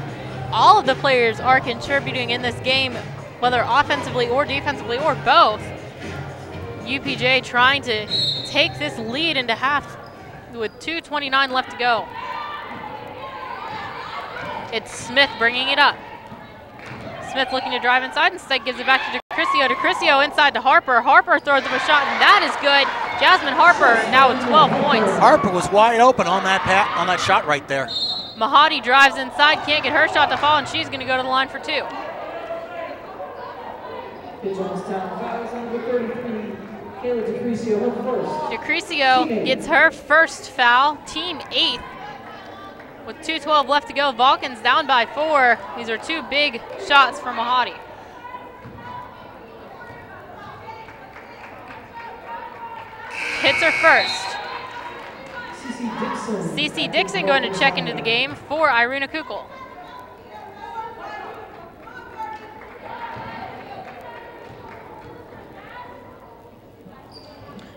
all of the players are contributing in this game, whether offensively or defensively or both. UPJ trying to take this lead into half with 2:29 left to go. It's Smith bringing it up. Smith looking to drive inside, instead gives it back to DeCrisio. DeCrisio inside to Harper. Harper throws up a shot, and that is good. Jasmine Harper now with 12 points. Harper was wide open on that shot right there. Mahadi drives inside, can't get her shot to fall, and she's going to go to the line for 2. Pitt-Johnstown fouls on number 33, Kayla DeCrisio, her first. DeCrisio gets her first foul, team 8th. With 2:12 left to go, Vulcan's down by 4. These are 2 big shots for Mahadi. Hits her first. CC Dixon going to check into the game for Irina Kukul.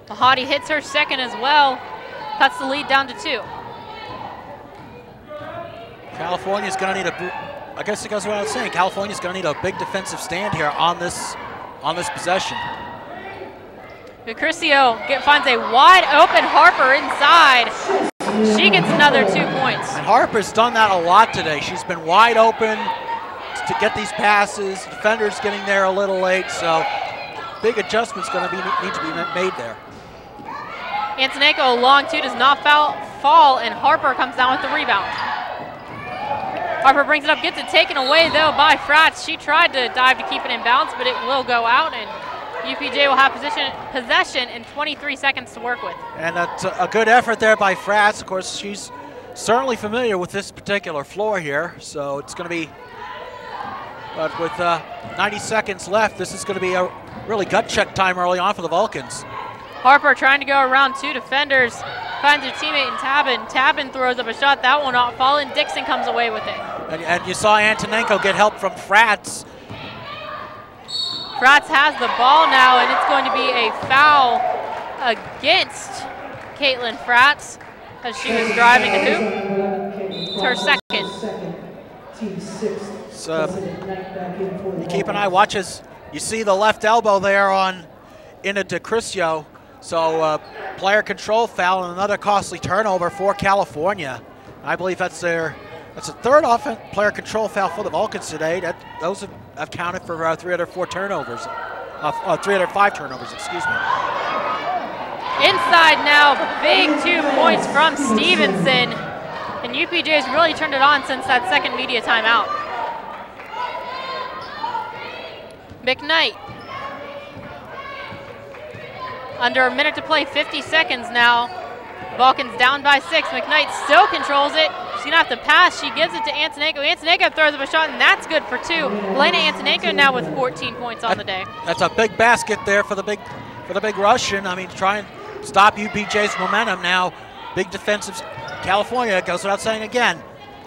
Mahadi hits her second as well, cuts the lead down to 2. California's going to need I guess it goes what I was saying. California's going to need a big defensive stand here on this possession. DeCrisio finds a wide open Harper inside. She gets another 2 points. And Harper's done that a lot today. She's been wide open to get these passes. Defenders getting there a little late, so big adjustments going to need to be made there. Antonenko long 2 does not fall, and Harper comes down with the rebound. Harper brings it up, gets it taken away though by Fratz. She tried to dive to keep it in bounds, but it will go out, and UPJ will have possession and 23 seconds to work with. And a good effort there by Fratz. Of course, she's certainly familiar with this particular floor here, so it's going to be, but with 90 seconds left, this is going to be a really gut check time early on for the Vulcans. Harper trying to go around 2 defenders, finds her teammate in Tabin. Tabin throws up a shot, that will not fall, and Dixon comes away with it. And you saw Antonenko get help from Fratz. Fratz has the ball now, and it's going to be a foul against Caitlin Fratz as she was driving the hoop. It's her second. So you keep an eye, watch as you see the left elbow there into DeCrisio. So player control foul and another costly turnover for California. I believe that's a third player control foul for the Vulcans today. Those have counted for 305 turnovers, excuse me. Inside now, big 2 points from Stevenson. And UPJ has really turned it on since that second media timeout. McKnight. Under a minute to play, 50 seconds now. Vulcan's down by 6. McKnight still controls it. She's going to have to pass. She gives it to Antonenko. Antonenko throws up a shot, and that's good for 2. Elena Antonenko now with 14 points on the day. That's a big basket there for the big Russian. I mean, try and stop UPJ's momentum now. Big defensive. California, it goes without saying again,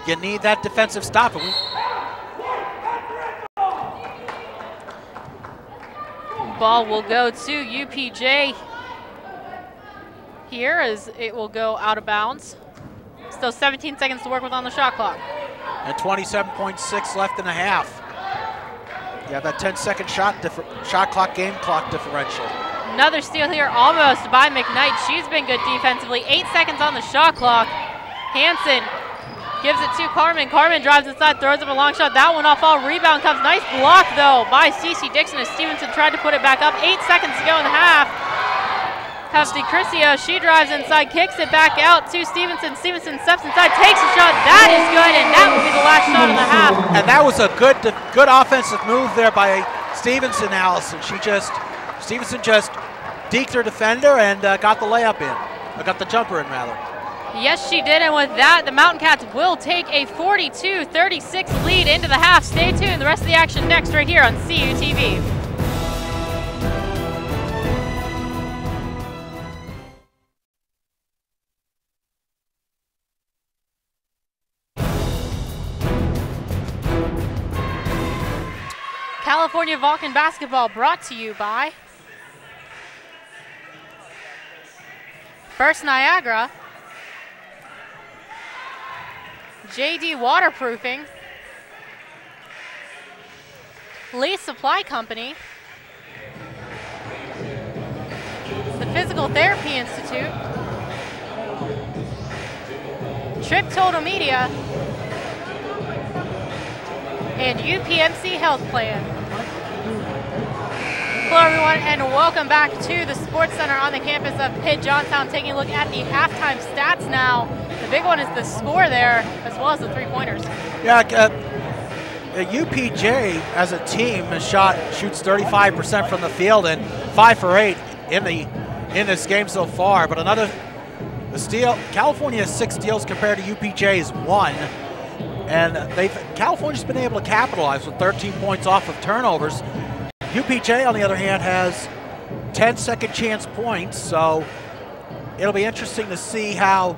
you need that defensive stop. Ball will go to UPJ here as it will go out of bounds. Still 17 seconds to work with on the shot clock. And 27.6 left in the half. You have that 10-second shot clock, game clock differential. Another steal here almost by McKnight. She's been good defensively. 8 seconds on the shot clock. Hansen gives it to Carmen. Carmen drives inside, throws up a long shot. That one off all. Rebound comes. Nice block, though, by CC Dixon as Stevenson tried to put it back up. 8 seconds to go in the half. Has DeCrisio. She drives inside, kicks it back out to Stevenson. Stevenson steps inside, takes a shot. That is good, and that will be the last shot of the half. And that was a good offensive move there by Stevenson, Allison. Stevenson just deked her defender and got the layup in. Got the jumper in, rather. Yes, she did, and with that, the Mountain Cats will take a 42-36 lead into the half. Stay tuned. The rest of the action next right here on CUTV. California Vulcan basketball brought to you by First Niagara, JD Waterproofing, Lee Supply Company, Physical Therapy Institute, Trip Total Media, and UPMC Health Plan. Hello everyone, and welcome back to the Sports Center on the campus of Pitt-Johnstown. Taking a look at the halftime stats now. The big one is the score there, as well as the three-pointers. Yeah, UPJ as a team shoots 35% from the field and 5 for 8 in this game so far. But another steal. California has 6 steals compared to UPJ's 1, and California's been able to capitalize with 13 points off of turnovers. UPJ, on the other hand, has 10 second chance points, so it'll be interesting to see how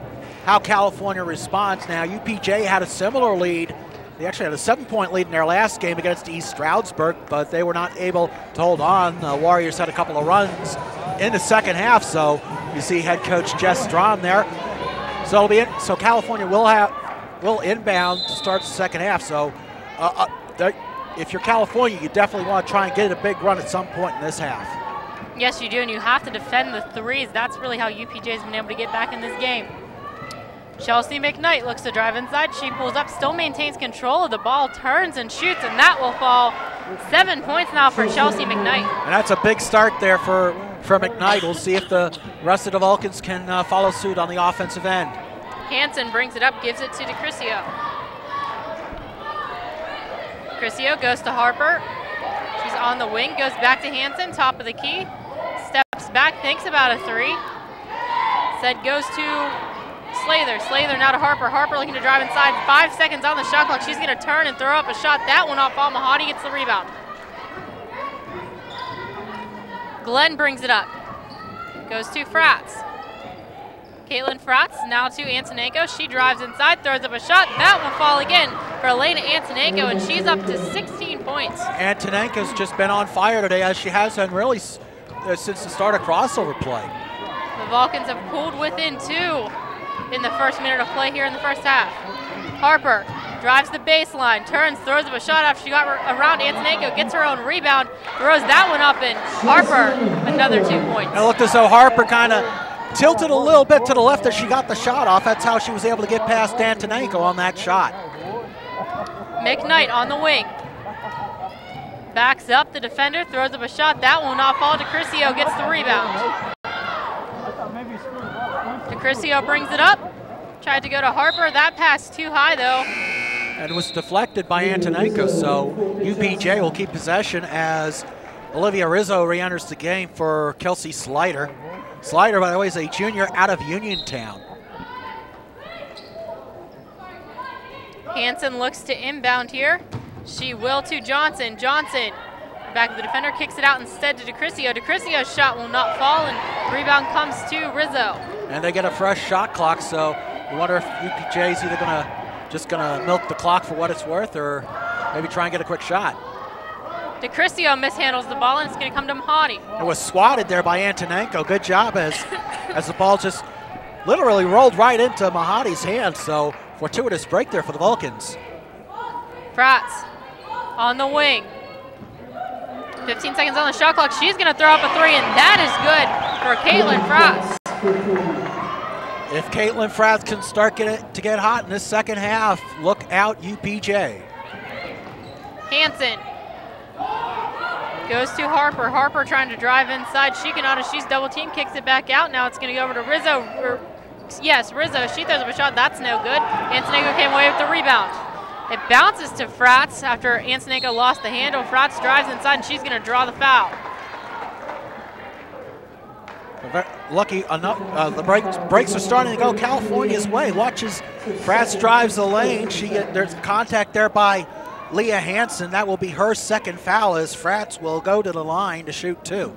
California responds. Now, UPJ had a similar lead. They actually had a 7-point lead in their last game against East Stroudsburg, but they were not able to hold on. The Warriors had a couple of runs in the second half, so you see head coach Jess Strom there. So California will inbound to start the second half. So if you're California, you definitely want to try and get a big run at some point in this half. Yes, you do, and you have to defend the threes. That's really how UPJ has been able to get back in this game. Chelsea McKnight looks to drive inside. She pulls up, still maintains control of the ball, turns and shoots, and that will fall. 7 points now for Chelsea McKnight. And that's a big start there for McKnight. We'll see if the rest of the Vulcans can follow suit on the offensive end. Hansen brings it up, gives it to DeCrisio. Crisio goes to Harper. She's on the wing, goes back to Hansen, top of the key. Steps back, thinks about a 3. Said goes to Slather. Slather now to Harper. Harper looking to drive inside. 5 seconds on the shot clock. She's going to turn and throw up a shot. That one off. Mahadi gets the rebound. Glenn brings it up. Goes to Fratz. Caitlin Fratz now to Antonenko. She drives inside, throws up a shot. That will fall again for Elena Antonenko, and she's up to 16 points. Antonenko's just been on fire today, as she has been really since the start of crossover play. The Vulcans have pulled within 2 in the first minute of play here in the first half. Harper drives the baseline, turns, throws up a shot after she got around Antonenko, gets her own rebound, throws that one up, and Harper another 2 points. It looked as though Harper kind of tilted a little bit to the left as she got the shot off. That's how she was able to get past Antonenko on that shot. McKnight on the wing. Backs up the defender, throws up a shot. That will not fall. DeCrisio gets the rebound. DeCrisio brings it up. Tried to go to Harper. That pass too high, though. And was deflected by Antonenko, so UPJ will keep possession as Olivia Rizzo re-enters the game for Kelsey Slider. Slider, by the way, is a junior out of Uniontown. Hansen looks to inbound here. She will to Johnson. Johnson, back of the defender, kicks it out instead to DeCrisio. DeCrisio's shot will not fall, and rebound comes to Rizzo. And they get a fresh shot clock, so you wonder if UPJ is either just gonna milk the clock for what it's worth, or maybe try and get a quick shot. DeCrisio mishandles the ball, and it's going to come to Mahadi. It was swatted there by Antonenko. Good job as the ball just literally rolled right into Mahadi's hand. So fortuitous break there for the Vulcans. Fratz on the wing. 15 seconds on the shot clock. She's going to throw up a 3, and that is good for Caitlin Fratz. If Caitlin Fratz can start to get hot in this second half, look out UPJ. Hansen goes to Harper. Harper trying to drive inside. She cannot, as she's double teamed, kicks it back out. Now it's going to go over to Rizzo. Yes, Rizzo. She throws up a shot. That's no good. Antonenko came away with the rebound. It bounces to Fratz after Antonenko lost the handle. Fratz drives inside, and she's going to draw the foul. Lucky enough, the breaks are starting to go California's way. Watch as Fratz drives the lane. There's contact there by Leah Hansen. That will be her second foul as Fratz will go to the line to shoot 2.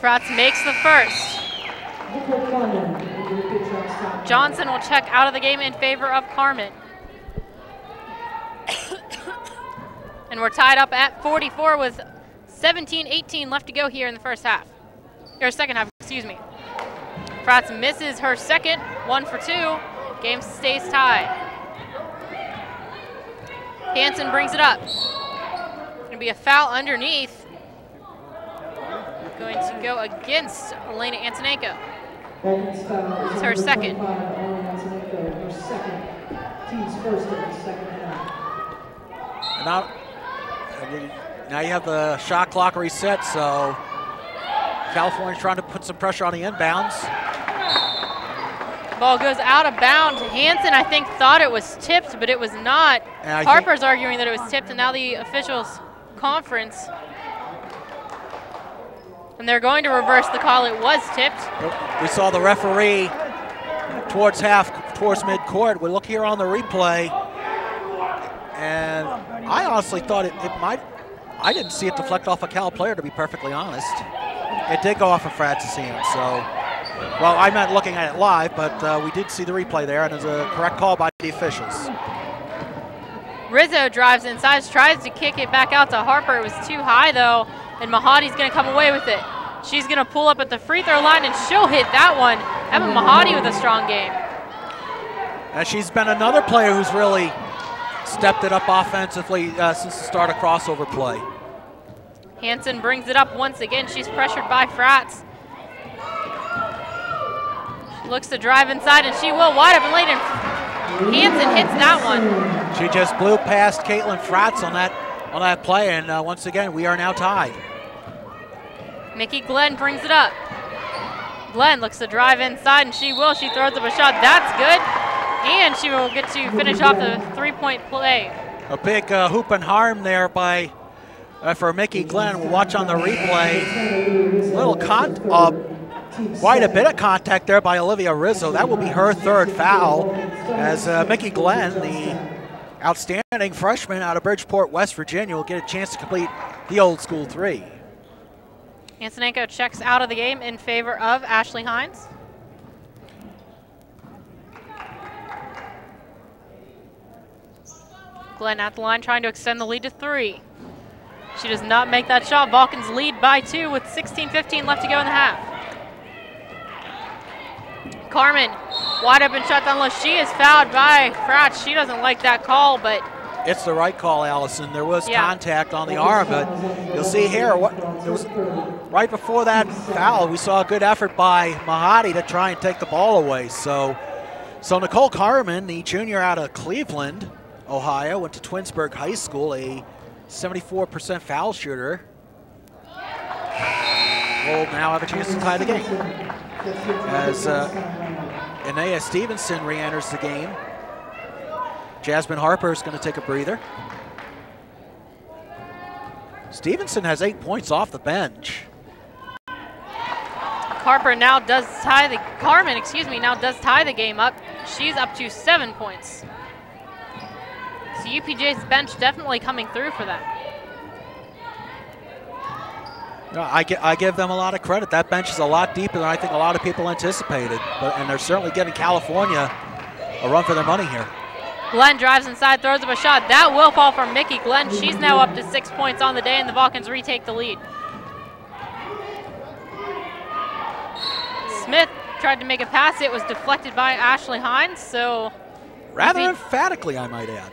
Fratz makes the first. Johnson will check out of the game in favor of Carmen. And we're tied up at 44 with 17-18 left to go here in the first half. Or second half, excuse me. Fratz misses her second, 1 for 2. Game stays tied. Hansen brings it up. to be a foul underneath. Going to go against Elena Antonenko. It's her second. Her second. Team's first in the second half. Now you have the shot clock reset, so California's trying to put some pressure on the inbounds. Ball goes out of bounds. Hansen, I think, thought it was tipped, but it was not. Harper's arguing that it was tipped, and now the officials conference. And they're going to reverse the call. It was tipped. We saw the referee towards midcourt. We look here on the replay, and I honestly thought it might. I didn't see it deflect off a Cal player, to be perfectly honest. It did go off of Fratz's hand, so. Well, I meant looking at it live, but we did see the replay there, and it's a correct call by the officials. Rizzo drives inside, tries to kick it back out to Harper. It was too high, though, and Mahadi's going to come away with it. She's going to pull up at the free throw line, and she'll hit that one. Emma Mahadi with a strong game. And she's been another player who's really stepped it up offensively since the start of crossover play. Hansen brings it up once again. She's pressured by Fratz. Looks to drive inside, and she will. Wide open lane, and Hansen hits that one. She just blew past Caitlin Fratz on that play, and once again, we are now tied. Mickey Glenn brings it up. Glenn looks to drive inside, and she will. She throws up a shot. That's good, and she will get to finish off the three-point play. A big hoop and harm there for Mickey Glenn. We'll watch on the replay. Quite a bit of contact there by Olivia Rizzo. That will be her third foul as Mickey Glenn, the outstanding freshman out of Bridgeport, West Virginia, will get a chance to complete the old school three. Antonenko checks out of the game in favor of Ashley Hines. Glenn at the line trying to extend the lead to 3. She does not make that shot. Vulcans lead by 2 with 16:15 left to go in the half. Carmen, wide open shot down low. She is fouled by Fratz. She doesn't like that call, but it's the right call, Allison. There was contact on the arm, but you'll see here, it was right before that foul, we saw a good effort by Mahadi to try and take the ball away. So Nicole Carmen, the junior out of Cleveland, Ohio, went to Twinsburg High School, a 74% foul shooter, will now have a chance to tie the game. As Anaya Stevenson re-enters the game. Jasmine Harper is going to take a breather. Stevenson has 8 points off the bench. Carmen now does tie the game up. She's up to 7 points. So UPJ's bench definitely coming through for that. No, I give them a lot of credit. That bench is a lot deeper than I think a lot of people anticipated. And they're certainly giving California a run for their money here. Glenn drives inside, throws up a shot. That will fall from Mickey Glenn. She's now up to 6 points on the day, and the Vulcans retake the lead. Smith tried to make a pass. It was deflected by Ashley Hines, so rather emphatically, I might add.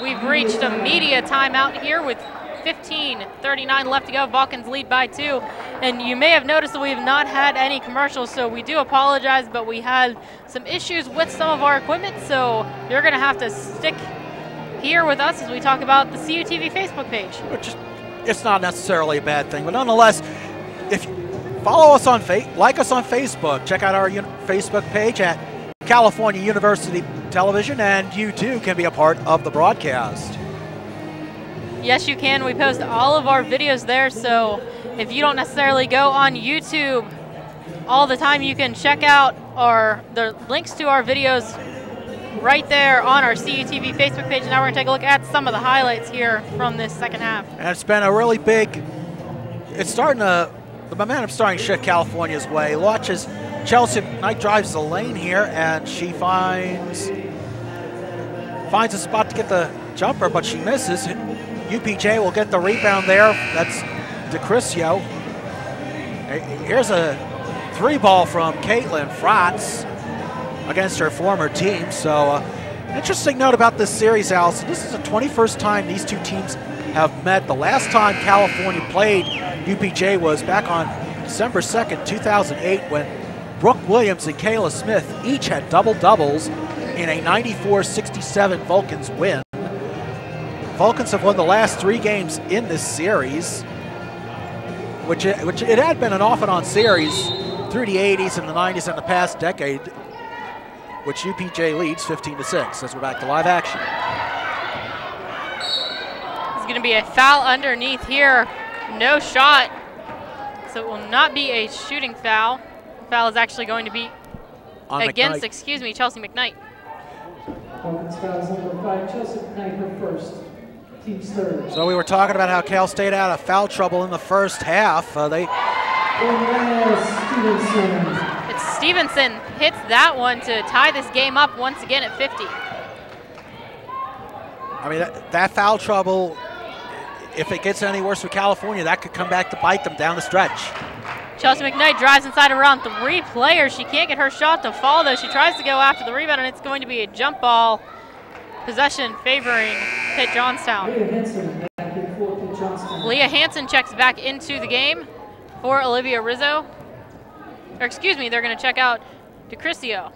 We've reached a media timeout here with 15:39 left to go. Vulcans lead by 2. And you may have noticed that we have not had any commercials, so we do apologize, but we had some issues with some of our equipment, so you're going to have to stick here with us as we talk about the CUTV Facebook page. It's not necessarily a bad thing, but nonetheless, if you follow us on like us on Facebook, check out our Facebook page at California University Television, and you too can be a part of the broadcast. Yes, you can. We post all of our videos there, so if you don't necessarily go on YouTube all the time, you can check out the links to our videos right there on our CUTV Facebook page. Now we're going to take a look at some of the highlights here from this second half. And it's been a really big, the momentum's starting to shift California's way. Watch as Chelsea Knight drives the lane here, and she finds a spot to get the jumper, but she misses. UPJ will get the rebound there. That's DeCrisio. Here's a 3-ball from Caitlin Fratz against her former team. So Interesting note about this series, Allison. This is the 21st time these two teams have met. The last time California played UPJ was back on December 2nd, 2008, when Brooke Williams and Kayla Smith each had double-doubles in a 94-67 Vulcans win. Vulcans have won the last 3 games in this series, which it had been an off-and-on series through the 80s and the 90s and the past decade, which UPJ leads 15-6 as we're back to live action. There's going to be a foul underneath here. No shot. So it will not be a shooting foul. The foul is actually going to be against, excuse me, Chelsea McKnight. Vulcans fouls number 5, Chelsea McKnight, her first. Team's third. So we were talking about how Cal State had a foul trouble in the first half. It's Stevenson hits that one to tie this game up once again at 50. I mean, that foul trouble, if it gets any worse for California, that could come back to bite them down the stretch. Chelsea McKnight drives inside around 3 players. She can't get her shot to fall, though. She tries to go after the rebound, and it's going to be a jump ball possession favoring Pitt-Johnstown. Leah Hansen checks back into the game for Olivia Rizzo. Or excuse me, they're going to check out DeCrisio.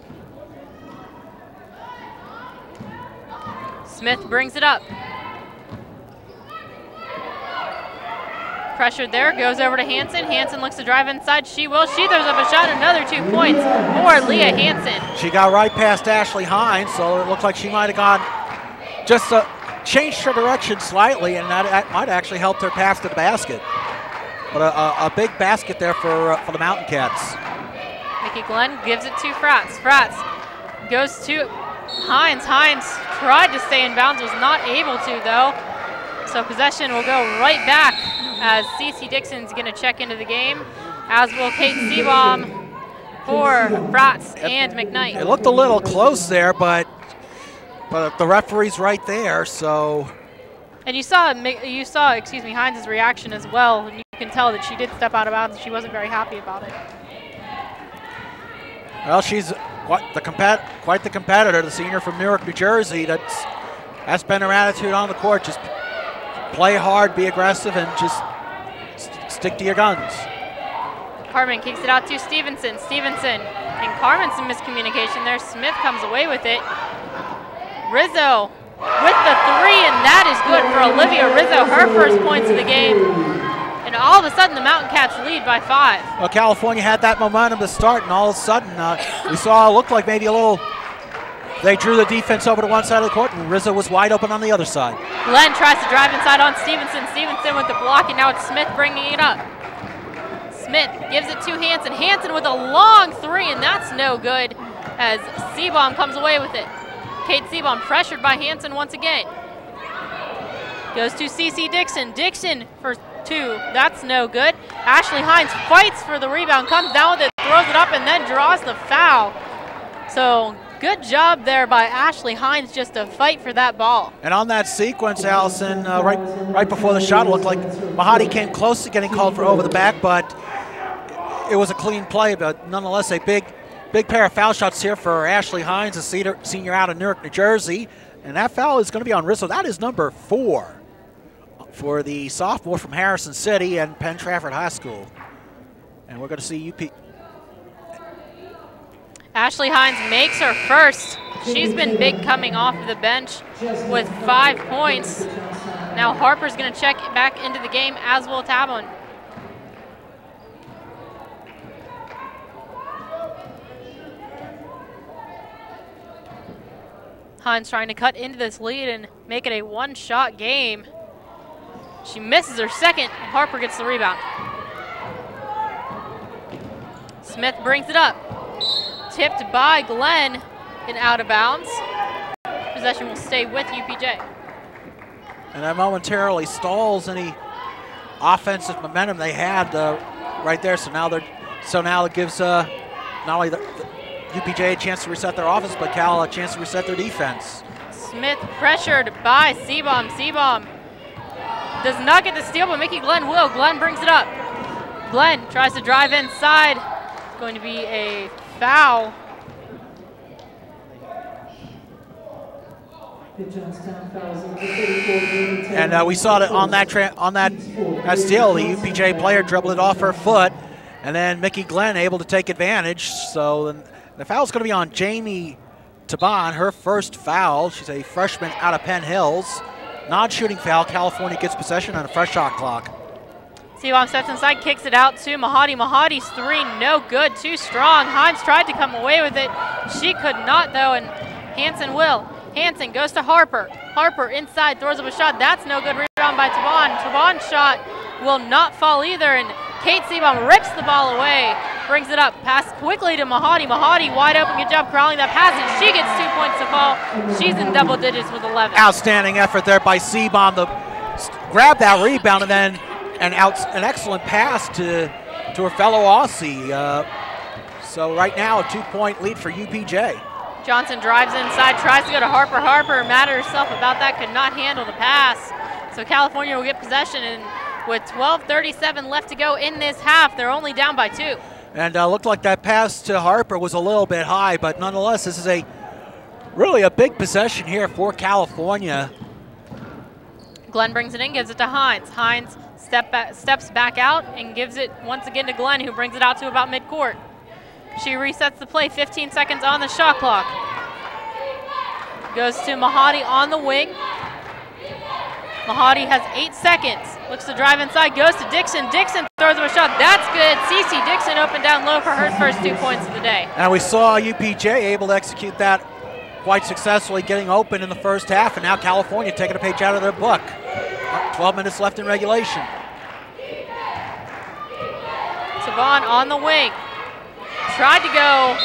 Smith brings it up. Pressured there, goes over to Hansen. Hansen looks to drive inside. She will. She throws up a shot. Another 2 points for Leah Hansen. She got right past Ashley Hines, so it looked like she might have gone just changed her direction slightly, and that might actually helped her pass to the basket. But a big basket there for the Mountain Cats. Mickey Glenn gives it to Fratz. Fratz goes to Hines. Hines tried to stay in bounds, was not able to though. So possession will go right back as Cece Dixon's going to check into the game, as will Kate Seabaum for Fratz and McKnight. It looked a little close there, but the referee's right there, so. And you saw, excuse me, Hines' reaction as well, and you can tell that she did step out of bounds. She wasn't very happy about it. Well, she's quite the competitor, the senior from Newark, New Jersey. That's been her attitude on the court. Just play hard, be aggressive, and just stick to your guns. Carmen kicks it out to Stevenson. Stevenson and Carmen, some miscommunication there. Smith comes away with it. Rizzo with the 3, and that is good for Olivia Rizzo, her first points of the game. And all of a sudden, the Mountain Cats lead by 5. Well, California had that momentum to start, and all of a sudden, we saw it looked like maybe a little. They drew the defense over to one side of the court, and Rizzo was wide open on the other side. Glenn tries to drive inside on Stevenson. Stevenson with the block, and now it's Smith bringing it up. Smith gives it to Hansen. Hansen with a long 3, and that's no good as Seabaum comes away with it. Kate Seabaum pressured by Hansen once again. Goes to CC Dixon. Dixon for 2. That's no good. Ashley Hines fights for the rebound, comes down with it, throws it up, and then draws the foul. So good job there by Ashley Hines just to fight for that ball. And on that sequence, Allison, right before the shot, it looked like Mahadi came close to getting called for over the back, but it was a clean play. But nonetheless, a big pair of foul shots here for Ashley Hines, a senior out of Newark, New Jersey. And that foul is going to be on Rizzo. That is number 4 for the sophomore from Harrison City and Penn Trafford High School. And we're going to see UP. Ashley Hines makes her first. She's been big coming off of the bench with 5 points. Now Harper's going to check back into the game, as will Tabon. Hines trying to cut into this lead and make it a 1-shot game. She misses her second. Harper gets the rebound. Smith brings it up. Tipped by Glenn and out of bounds. Possession will stay with UPJ. And that momentarily stalls any offensive momentum they had right there. So now it gives not only the UPJ a chance to reset their offense, but Cal a chance to reset their defense. Smith pressured by Seabaum. Seabaum does not get the steal, but Mickey Glenn will. Glenn brings it up. Glenn tries to drive inside. Going to be a foul. Pitt-Johnstown fouls number 34. And we saw that on that steal, the UPJ player dribbled it off her foot, and then Mickey Glenn able to take advantage. So the foul's going to be on Jamie Taban, her first foul. She's a freshman out of Penn Hills. Non-shooting foul. California gets possession on a fresh shot clock. Seabom steps inside, kicks it out to Mahadi. Mahadi's three, no good, too strong. Hines tried to come away with it. She could not, though, and Hansen will. Hansen goes to Harper. Harper inside, throws up a shot. That's no good. Rebound by Taban. Taban's shot will not fall either, and Kate Seabom rips the ball away, brings it up, pass quickly to Mahadi. Mahadi wide open, good job corralling that pass, and she gets 2 points to fall. She's in double digits with 11. Outstanding effort there by Seabom to grab that rebound, and then an excellent pass to her fellow Aussie. So right now a 2-point lead for UPJ. Johnson drives inside, tries to go to Harper. Harper, mad at herself about that, could not handle the pass. So California will get possession, and with 12:37 left to go in this half, they're only down by 2. And looked like that pass to Harper was a little bit high, but nonetheless, this is really a big possession here for California. Glenn brings it in, gives it to Hines. Hines steps back out and gives it once again to Glenn, who brings it out to about midcourt. She resets the play, 15 seconds on the shot clock. Goes to Mahadi on the wing. Mahadi has 8 seconds. Looks to drive inside, goes to Dixon. Dixon throws up a shot. That's good. Cece Dixon open down low for her first 2 points of the day. And we saw UPJ able to execute that quite successfully, getting open in the first half, and now California taking a page out of their book. 12 minutes left in regulation. Savon on the wing. Tried to go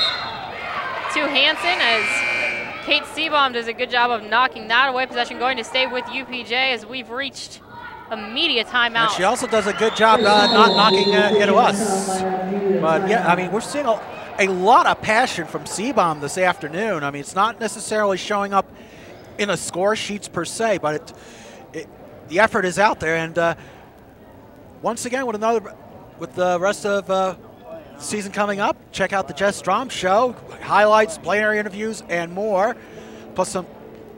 to Hansen as Kate Seabom does a good job of knocking that away. Possession going to stay with UPJ as we've reached a media timeout. And she also does a good job not knocking it to us. But yeah, I mean, we're seeing a lot of passion from Seabom this afternoon. I mean, it's not necessarily showing up in the score sheets per se, but the effort is out there. And once again, with the rest of season coming up, check out the Jess Strom Show, highlights, player interviews, and more, plus some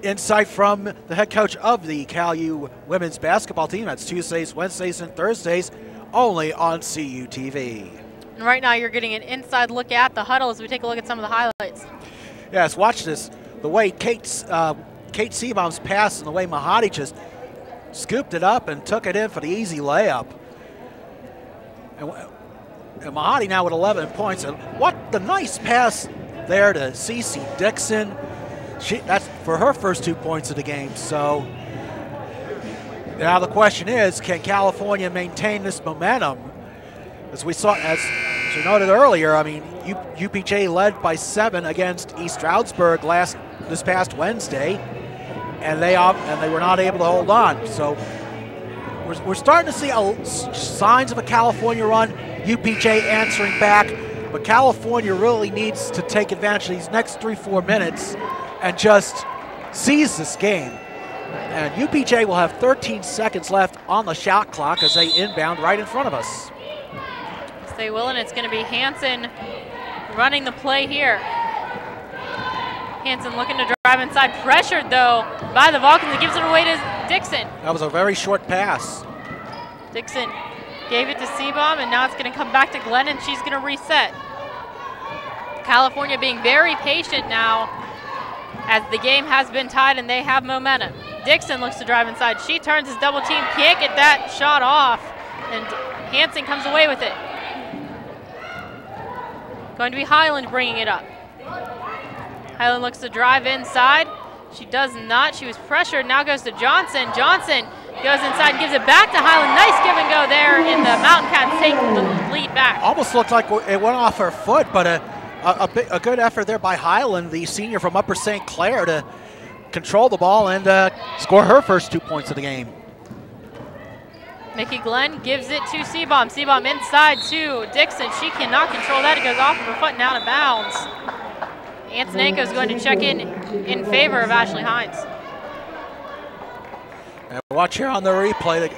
insight from the head coach of the Cal U women's basketball team. That's Tuesdays, Wednesdays, and Thursdays, only on CUTV. And right now you're getting an inside look at the huddle as we take a look at some of the highlights. Yes, watch this. The way Kate Seabom's pass and the way Mahadi just scooped it up and took it in for the easy layup. And Mahadi now with 11 points. And what the nice pass there to Cece Dixon. That's for her first 2 points of the game. So now the question is, can California maintain this momentum? As we noted earlier, I mean, UPJ led by 7 against East Stroudsburg this past Wednesday, and they were not able to hold on. So we're starting to see signs of a California run. UPJ answering back, but California really needs to take advantage of these next 3-4 minutes and just seize this game. And UPJ will have 13 seconds left on the shot clock as they inbound right in front of us. Yes, they will, and it's going to be Hansen running the play here. Hansen looking to drive inside, pressured though by the Vulcans. It gives it away to Dixon. That was a very short pass. Dixon gave it to Seabom, and now it's going to come back to Glenn, and she's going to reset. California being very patient now as the game has been tied and they have momentum. Dixon looks to drive inside. She turns his double team, can't get that shot off, and Hansen comes away with it. Going to be Highland bringing it up. Highland looks to drive inside. She does not. She was pressured. Now goes to Johnson. Johnson goes inside and gives it back to Highland. Nice give and go there, and the Mountain Cats take the lead back. Almost looked like it went off her foot, but a good effort there by Highland, the senior from Upper St. Clair, to control the ball and score her first 2 points of the game. Mickey Glenn gives it to Seabom. Seabom inside to Dixon. She cannot control that. It goes off of her foot and out of bounds. Antonenko is going to check in favor of Ashley Hines. And watch here on the replay.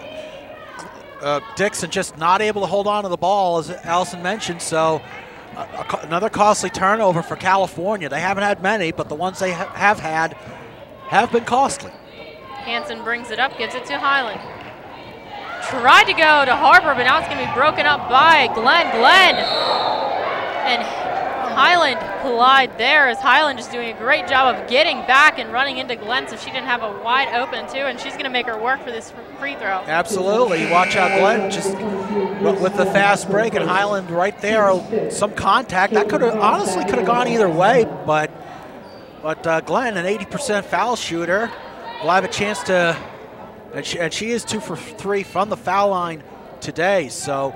Dixon just not able to hold on to the ball, as Allison mentioned, so another costly turnover for California. They haven't had many, but the ones they have had have been costly. Hansen brings it up, gives it to Highland. Tried to go to Harper, but now it's going to be broken up by Glenn. And Highland collide there, as Highland just doing a great job of getting back and running into Glenn, so she didn't have a wide open too, and she's going to make her work for this free throw. Absolutely. Watch out, Glenn, just with the fast break, and Highland right there, some contact. That could have honestly gone either way, but Glenn, an 80% foul shooter, will have a chance to, and she is 2 for 3 from the foul line today. So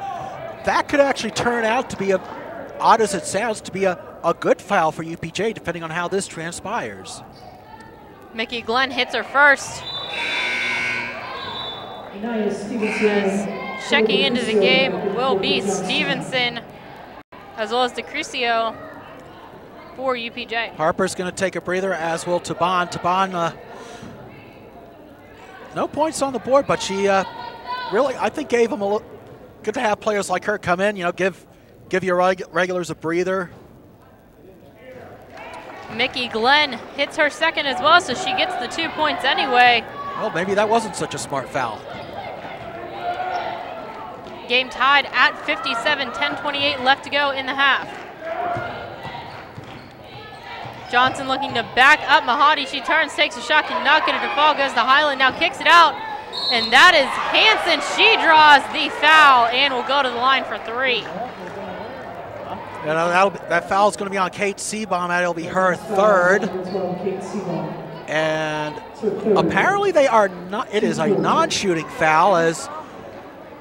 that could actually turn out to be, odd as it sounds, to be a good foul for UPJ, depending on how this transpires. Mickey Glenn hits her first. Checking into the game will be Stevenson, as well as DeCrucio for UPJ. Harper's going to take a breather, as will Taban. Taban, no points on the board, but she really, I think, gave them a look. Good to have players like her come in, give your regulars a breather. Mickey Glenn hits her second as well, so she gets the 2 points anyway. Well, maybe that wasn't such a smart foul. Game tied at 57, 10:28 left to go in the half. Johnson looking to back up Mahadi. She turns, takes a shot, cannot get it to fall, goes to Highland, now kicks it out. And that is Hansen. She draws the foul and will go to the line for 3. That foul is going to be on Kate Seabaum. That'll be her third. And apparently it is a non-shooting foul, as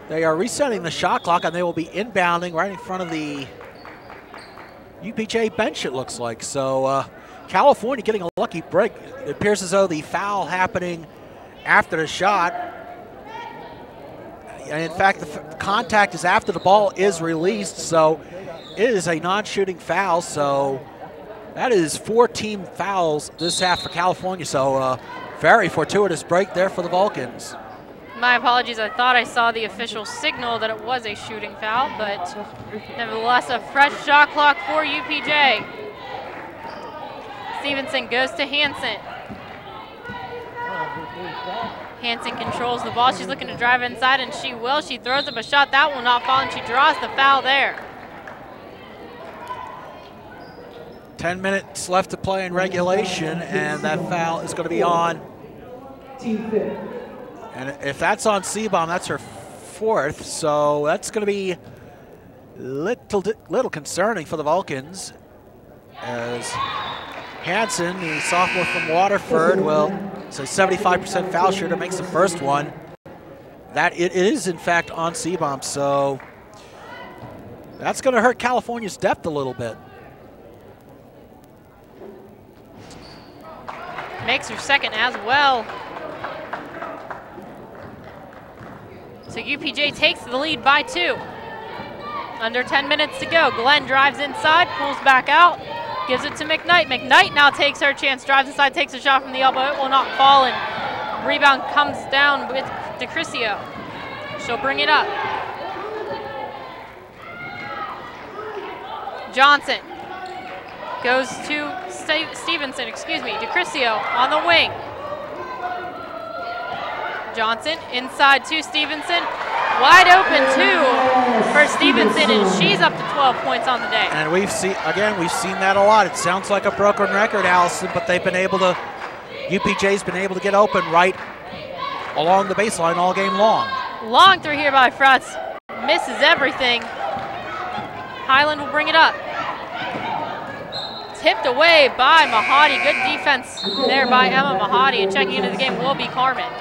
they are resetting the shot clock, and they will be inbounding right in front of the UPJ bench, it looks like. So California getting a lucky break. It appears as though the foul happening after the shot. And in fact, the contact is after the ball is released, so it is a non-shooting foul. So that is 4 team fouls this half for California. So very fortuitous break there for the Vulcans. My apologies, I thought I saw the official signal that it was a shooting foul, but nevertheless a fresh shot clock for UPJ. Stevenson goes to Hansen. Hansen controls the ball. She's looking to drive inside, and she will. She throws up a shot. That will not fall, and she draws the foul there. 10 minutes left to play in regulation, and that foul is going to be on. And if that's on Seabaum, that's her 4th, so that's going to be little concerning for the Vulcans, as Hansen, the sophomore from Waterford, it's a 75% foul shooter, makes the first one. That it is in fact on Seabaum, so that's going to hurt California's depth a little bit. Makes her second as well. So UPJ takes the lead by 2. Under 10 minutes to go. Glenn drives inside, pulls back out, gives it to McKnight. McKnight now takes her chance, drives inside, takes a shot from the elbow. It will not fall, and rebound comes down with DeCrucio. She'll bring it up. Johnson goes to Stevenson, DeCrucio on the wing. Johnson inside to Stevenson. Wide open 2 for Stevenson, and she's up to 12 points on the day. And we've seen that a lot. It sounds like a broken record, Allison, but UPJ's been able to get open right along the baseline all game long. Long through here by Frutz. Misses everything. Highland will bring it up. Tipped away by Mahadi. Good defense there by Emma Mahadi, and checking into the game will be Carmen.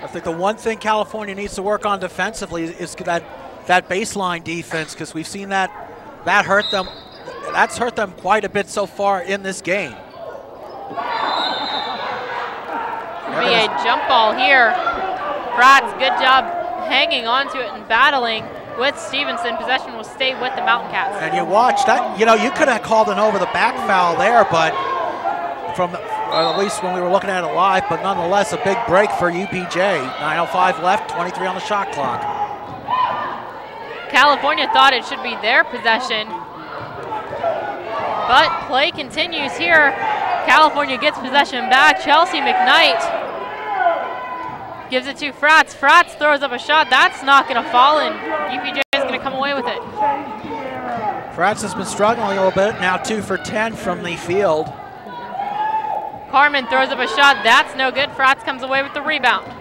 I think the one thing California needs to work on defensively is that baseline defense, because we've seen that hurt them. That's hurt them quite a bit so far in this game. Be a jump ball here. Bratz, good job hanging on to it and battling with Stevenson. Possession will stay with the Mountain Cats. And you watch that, you could have called an over the back foul there, but at least when we were looking at it live, but nonetheless a big break for UPJ. 9:05 left, 23 on the shot clock. California thought it should be their possession, but play continues here. California gets possession back. Chelsea McKnight gives it to Fratz. Fratz throws up a shot. That's not going to fall, and UPJ is going to come away with it. Fratz has been struggling a little bit. Now 2 for 10 from the field. Carmen throws up a shot. That's no good. Fratz comes away with the rebound.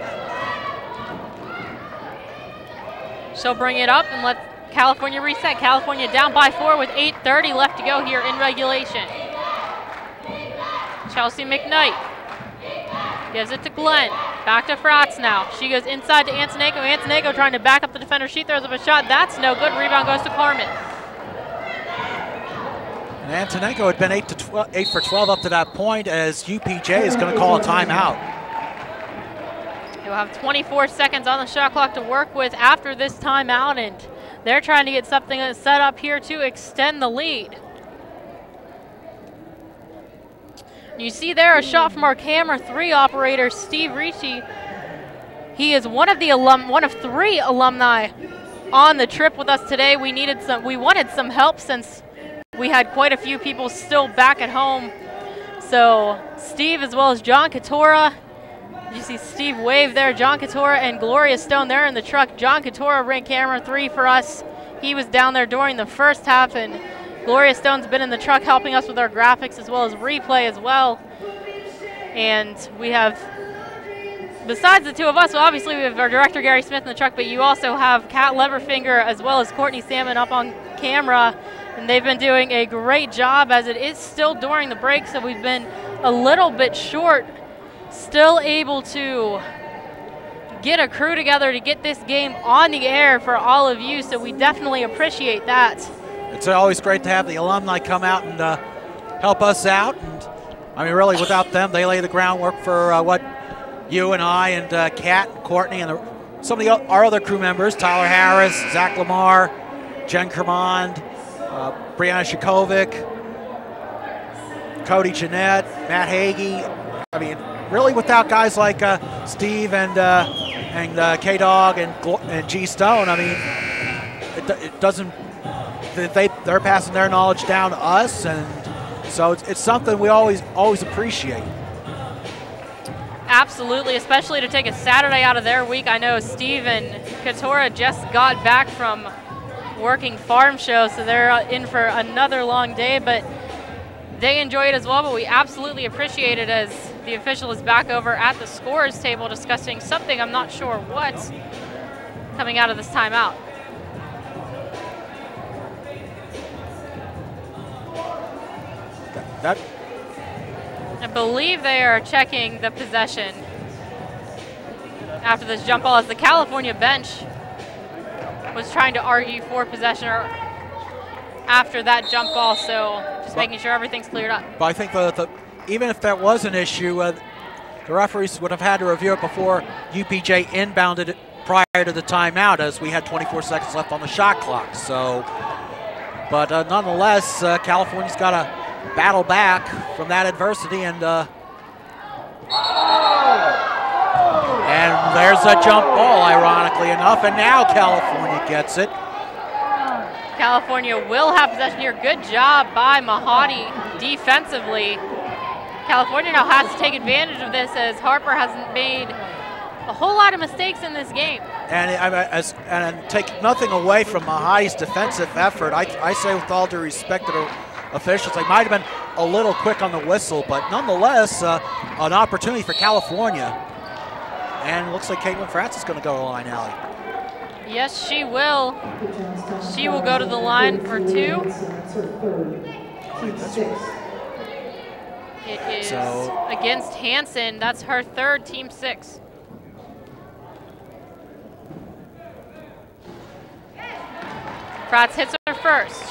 She'll bring it up and let California reset. California down by 4 with 8:30 left to go here in regulation. Chelsea McKnight gives it to Glenn. Back to Fratz now. She goes inside to Antonego. Antonego trying to back up the defender. She throws up a shot. That's no good. Rebound goes to Carmen. And Antonego had been 8 for 12 up to that point, as UPJ is going to call a timeout. You'll have 24 seconds on the shot clock to work with after this timeout, and they're trying to get something set up here to extend the lead. You see there a shot from our camera 3 operator, Steve Ricci. He is one of 3 alumni on the trip with us today. We wanted some help since we had quite a few people still back at home. So Steve, as well as John Katora. You see Steve wave there. John Katora and Gloria Stone there in the truck. John Katora ran camera 3 for us. He was down there during the first half, and Gloria Stone's been in the truck helping us with our graphics as well as replay as well. And we have, besides the 2 of us, well, obviously we have our director Gary Smith in the truck, but you also have Kat Leverfinger as well as Courtney Salmon up on camera. And they've been doing a great job, as it is still during the break, so we've been a little bit short. Still able to get a crew together to get this game on the air for all of you, so we definitely appreciate that. It's always great to have the alumni come out and help us out. And I mean, really, without them, they lay the groundwork for what you and I and Kat and Courtney and some of our other crew members, Tyler Harris, Zach Lamar, Jen Kermond, Brianna Shikovic, Cody Jeanette, Matt Hagee. I mean, really, without guys like Steve and K-Dog and G Stone, I mean, it doesn't. They're passing their knowledge down to us, and so it's something we always appreciate. Absolutely, especially to take a Saturday out of their week. I know Steve and Katora just got back from working farm show, so they're in for another long day, but they enjoy it as well. But we absolutely appreciate it, as the official is back over at the scorers table discussing something, I'm not sure what, coming out of this timeout. I believe they are checking the possession after this jump ball, as the California bench was trying to argue for possession after that jump ball, so just making sure everything's cleared up. But I think even if that was an issue, the referees would have had to review it before UPJ inbounded it prior to the timeout, as we had 24 seconds left on the shot clock. So, but nonetheless, California's got to battle back from that adversity, and there's a jump ball, ironically enough, and now California gets it. California will have possession here. Good job by Mahadi defensively. California now has to take advantage of this, as Harper hasn't made a whole lot of mistakes in this game. And take nothing away from Mahadi's defensive effort. I say with all due respect to the officials, they might have been a little quick on the whistle, but nonetheless, an opportunity for California. And it looks like Caitlin Fratz is going to go to the line, Allie. Yes, she will. She will go to the line for 2. It is against Hansen. That's her 3rd, team 6. Fratz hits her first.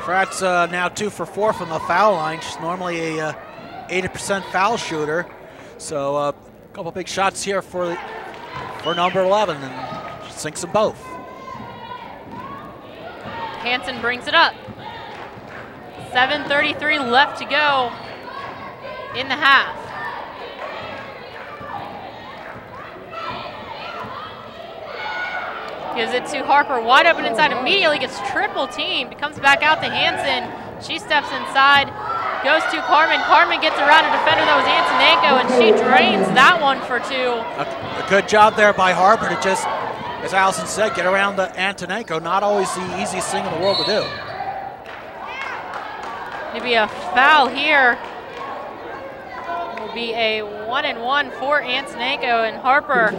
Fratz now 2 for 4 from the foul line. She's normally a 80% foul shooter. So a couple big shots here for number 11, and she sinks them both. Hansen brings it up. 7:33 left to go in the half. Gives it to Harper, wide open inside, immediately gets triple teamed, comes back out to Hansen. She steps inside, goes to Carmen. Carmen gets around a defender that was Antonenko, and she drains that one for 2. A good job there by Harper to just, as Allison said, get around the Antonenko. Not always the easiest thing in the world to do. Maybe a foul here. Will be a 1-and-1 for Antonenko, and Harper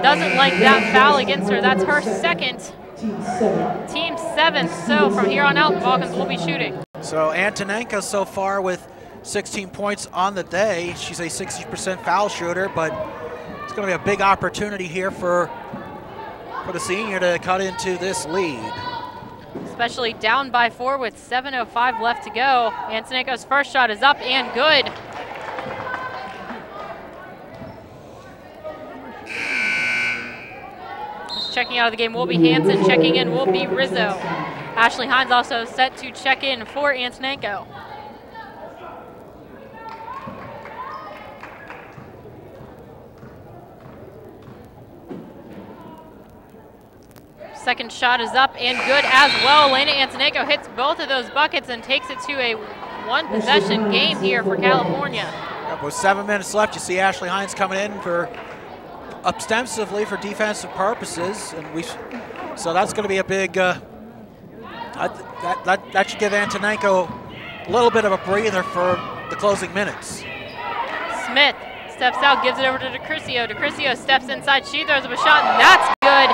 doesn't like that foul against her. That's her second. Team 7th. So from here on out, the Vulcans will be shooting. So Antonenko so far with 16 points on the day. She's a 60% foul shooter, but it's going to be a big opportunity here for the senior to cut into this lead. Especially down by 4 with 7:05 left to go. Antonenko's first shot is up and good. Just checking out of the game will be Hansen. Checking in will be Rizzo. Ashley Hines also set to check in for Antonenko. Second shot is up and good as well. Elena Antonenko hits both of those buckets and takes it to a one-possession game here for California. With 7 minutes left, you see Ashley Hines coming in for ostensively for defensive purposes, and so that's going to be a big. That should give Antonenko a little bit of a breather for the closing minutes. Smith steps out, gives it over to DeCrisio. DeCrisio steps inside, she throws up a shot, and that's good.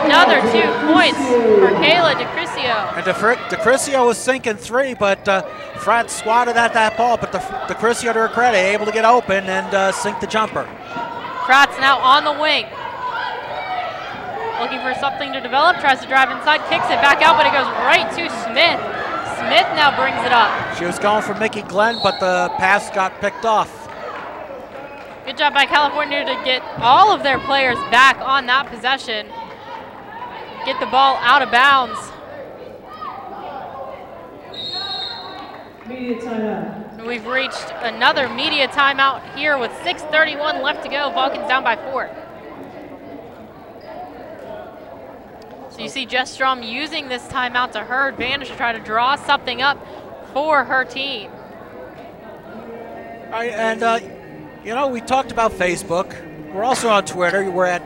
Another 2 points for Kayla DeCrisio. And DeCrisio was sinking 3, but Frat swatted at that ball, but DeCrisio, to her credit, able to get open and sink the jumper. Pratt's now on the wing. Looking for something to develop, tries to drive inside, kicks it back out, but it goes right to Smith. Smith now brings it up. She was going for Mickey Glenn, but the pass got picked off. Good job by California to get all of their players back on that possession. Get the ball out of bounds. Media timeout. We've reached another media timeout here with 6:31 left to go. Vulcans down by 4. So you see Jess Strom using this timeout to her advantage to try to draw something up for her team. All right, and you know, we talked about Facebook. We're also on Twitter. We're at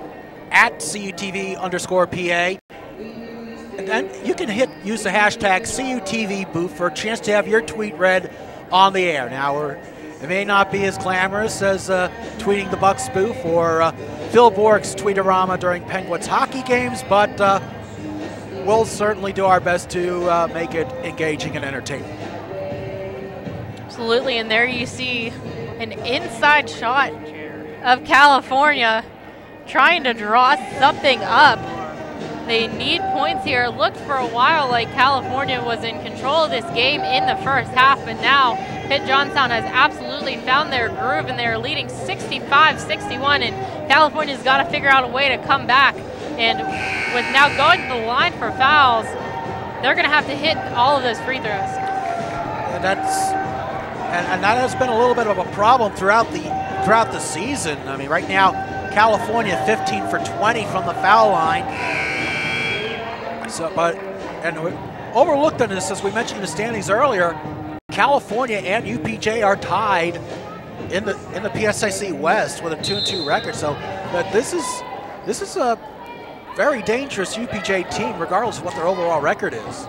CUTV_PA. And then you can use the hashtag CUTVBooth for a chance to have your tweet read on the air. Now, it may not be as glamorous as tweeting the Bucks spoof or Phil Bork's tweetorama during Penguins hockey games, but we'll certainly do our best to make it engaging and entertaining. Absolutely, and there you see an inside shot of California trying to draw something up. They need points here. Looked for a while like California was in control of this game in the first half, but now Pitt-Johnstown has absolutely found their groove, and they're leading 65-61, and California's got to figure out a way to come back. And with now going to the line for fouls, they're going to have to hit all of those free throws. And that has been a little bit of a problem throughout the season. I mean, right now, California 15 for 20 from the foul line. So, and overlooked in this, as we mentioned in the standings earlier, California and UPJ are tied in the PSIC West with a 2-2 record. So, this is a very dangerous UPJ team, regardless of what their overall record is.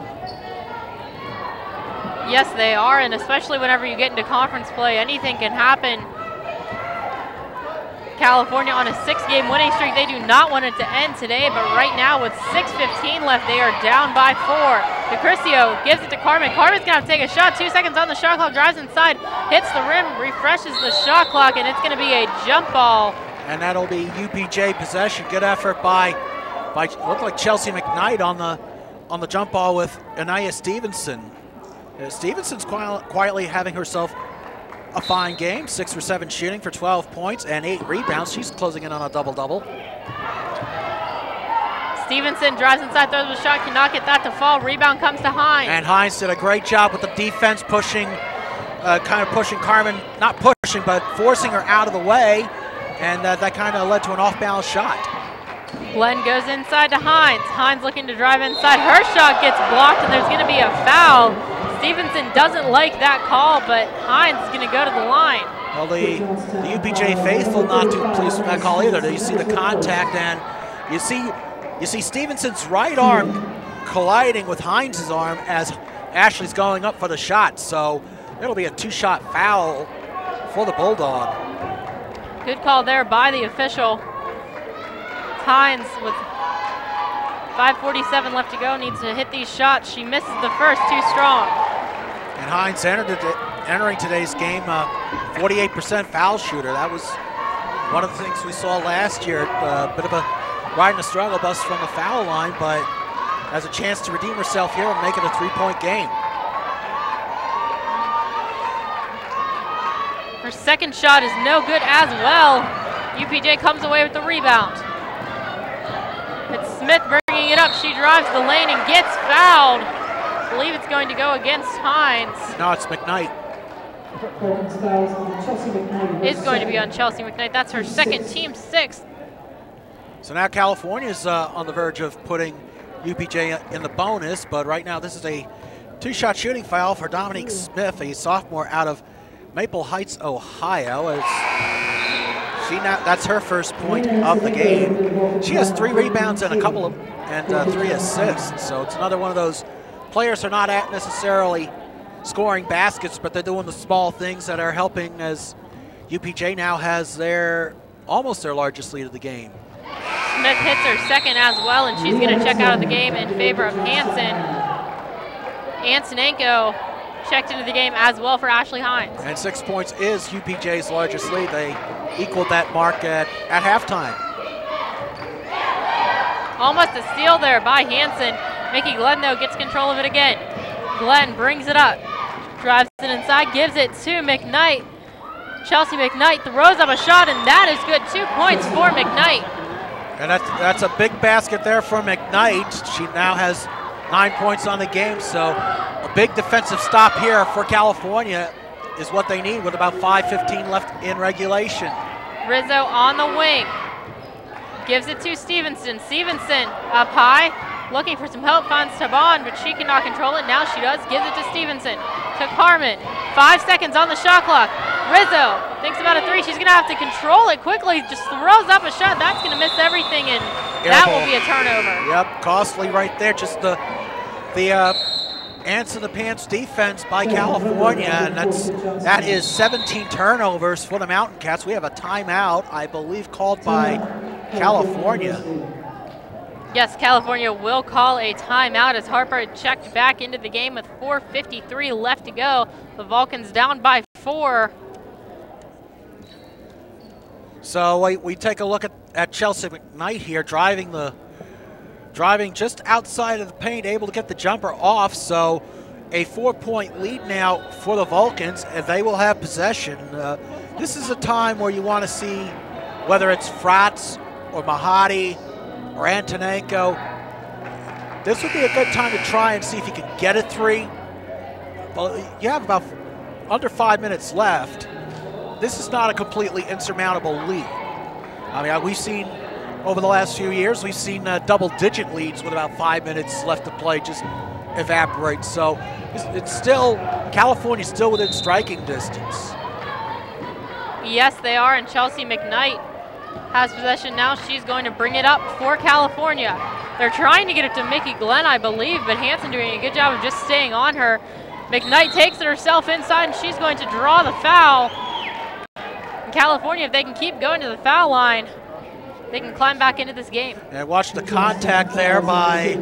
Yes, they are, and especially whenever you get into conference play, anything can happen. California on a 6-game winning streak. They do not want it to end today, but right now with 6:15 left, they are down by 4. DeCrisio gives it to Carmen. Carmen's gonna have to take a shot. 2 seconds on the shot clock, drives inside, hits the rim, refreshes the shot clock, and it's gonna be a jump ball. And that'll be UPJ possession. Good effort by looked like Chelsea McKnight on the jump ball with Anaya Stevenson. Stevenson's quietly having herself a fine game. 6 for 7 shooting for 12 points and 8 rebounds. She's closing in on a double-double. Stevenson drives inside, throws a shot, cannot get that to fall. Rebound comes to Hines. And Hines did a great job with the defense, pushing, kind of pushing Carmen, not pushing, but forcing her out of the way. And that kind of led to an off-balance shot. Glenn goes inside to Hines. Hines looking to drive inside. Her shot gets blocked, and there's going to be a foul. Stevenson doesn't like that call, but Hines is going to go to the line. Well, the UPJ faithful not too pleased with that call either. You see the contact, and you see Stevenson's right arm colliding with Hines' arm as Ashley's going up for the shot. So it'll be a two-shot foul for the Bulldog. Good call there by the official. Hines with 5:47 left to go needs to hit these shots. She misses the first, too strong. And Hines entering today's game, 48% foul shooter. That was one of the things we saw last year. A bit of a riding a struggle bus from the foul line, but has a chance to redeem herself here and make it a three-point game. Her second shot is no good as well. UPJ comes away with the rebound. It's Smith bringing it up. She drives the lane and gets fouled. I believe it's going to go against Hines. No, it's McKnight. It's going to be on Chelsea McKnight. That's her second, team sixth. So now California's on the verge of putting UPJ in the bonus, but right now this is a two-shot shooting foul for Dominique Smith, a sophomore out of Maple Heights, Ohio. That's her first point of the game. She has 3 rebounds and 3 assists. So it's another one of those players who are not necessarily scoring baskets, but they're doing the small things that are helping, as UPJ now has almost their largest lead of the game. Smith hits her second as well, and she's going to check out of the game in favor of Hansen. Antonenko checked into the game as well for Ashley Hines. And 6 points is UPJ's largest lead. They equaled that mark at halftime. Almost a steal there by Hansen. Mickey Glenn, though, gets control of it again. Glenn brings it up, drives it inside, gives it to McKnight. Chelsea McKnight throws up a shot, and that is good. 2 points for McKnight. And that's a big basket there for McKnight. She now has 9 points on the game, so a big defensive stop here for California is what they need with about 5:15 left in regulation. Rizzo on the wing. Gives it to Stevenson. Stevenson up high, looking for some help, finds Taban, but she cannot control it. Now she does. Gives it to Stevenson. To Carmen. 5 seconds on the shot clock. Rizzo thinks about a 3. She's going to have to control it quickly. Just throws up a shot. That's going to miss everything, and that will be a turnover. Yep, costly right there. Just the ants in the pants defense by California, and that is 17 turnovers for the Mountain Cats. We have a timeout, I believe, called by California. Yes, California will call a timeout as Harper checked back into the game with 4:53 left to go. The Vulcans down by 4. So we take a look at Chelsea McKnight here, driving just outside of the paint, able to get the jumper off. So a 4-point lead now for the Vulcans, and they will have possession. This is a time where you want to see whether it's Fratz or Mahadi or Antonenko. This would be a good time to try and see if you can get a 3. Well, you have about under 5 minutes left. This is not a completely insurmountable lead. I mean, we've seen over the last few years, we've seen double-digit leads with about 5 minutes left to play just evaporate. So it's still, California's still within striking distance. Yes, they are, and Chelsea McKnight has possession now. She's going to bring it up for California. They're trying to get it to Mickey Glenn, I believe, but Hansen doing a good job of just staying on her. McKnight takes it herself inside, and she's going to draw the foul. And California, if they can keep going to the foul line, they can climb back into this game. And watch the contact there by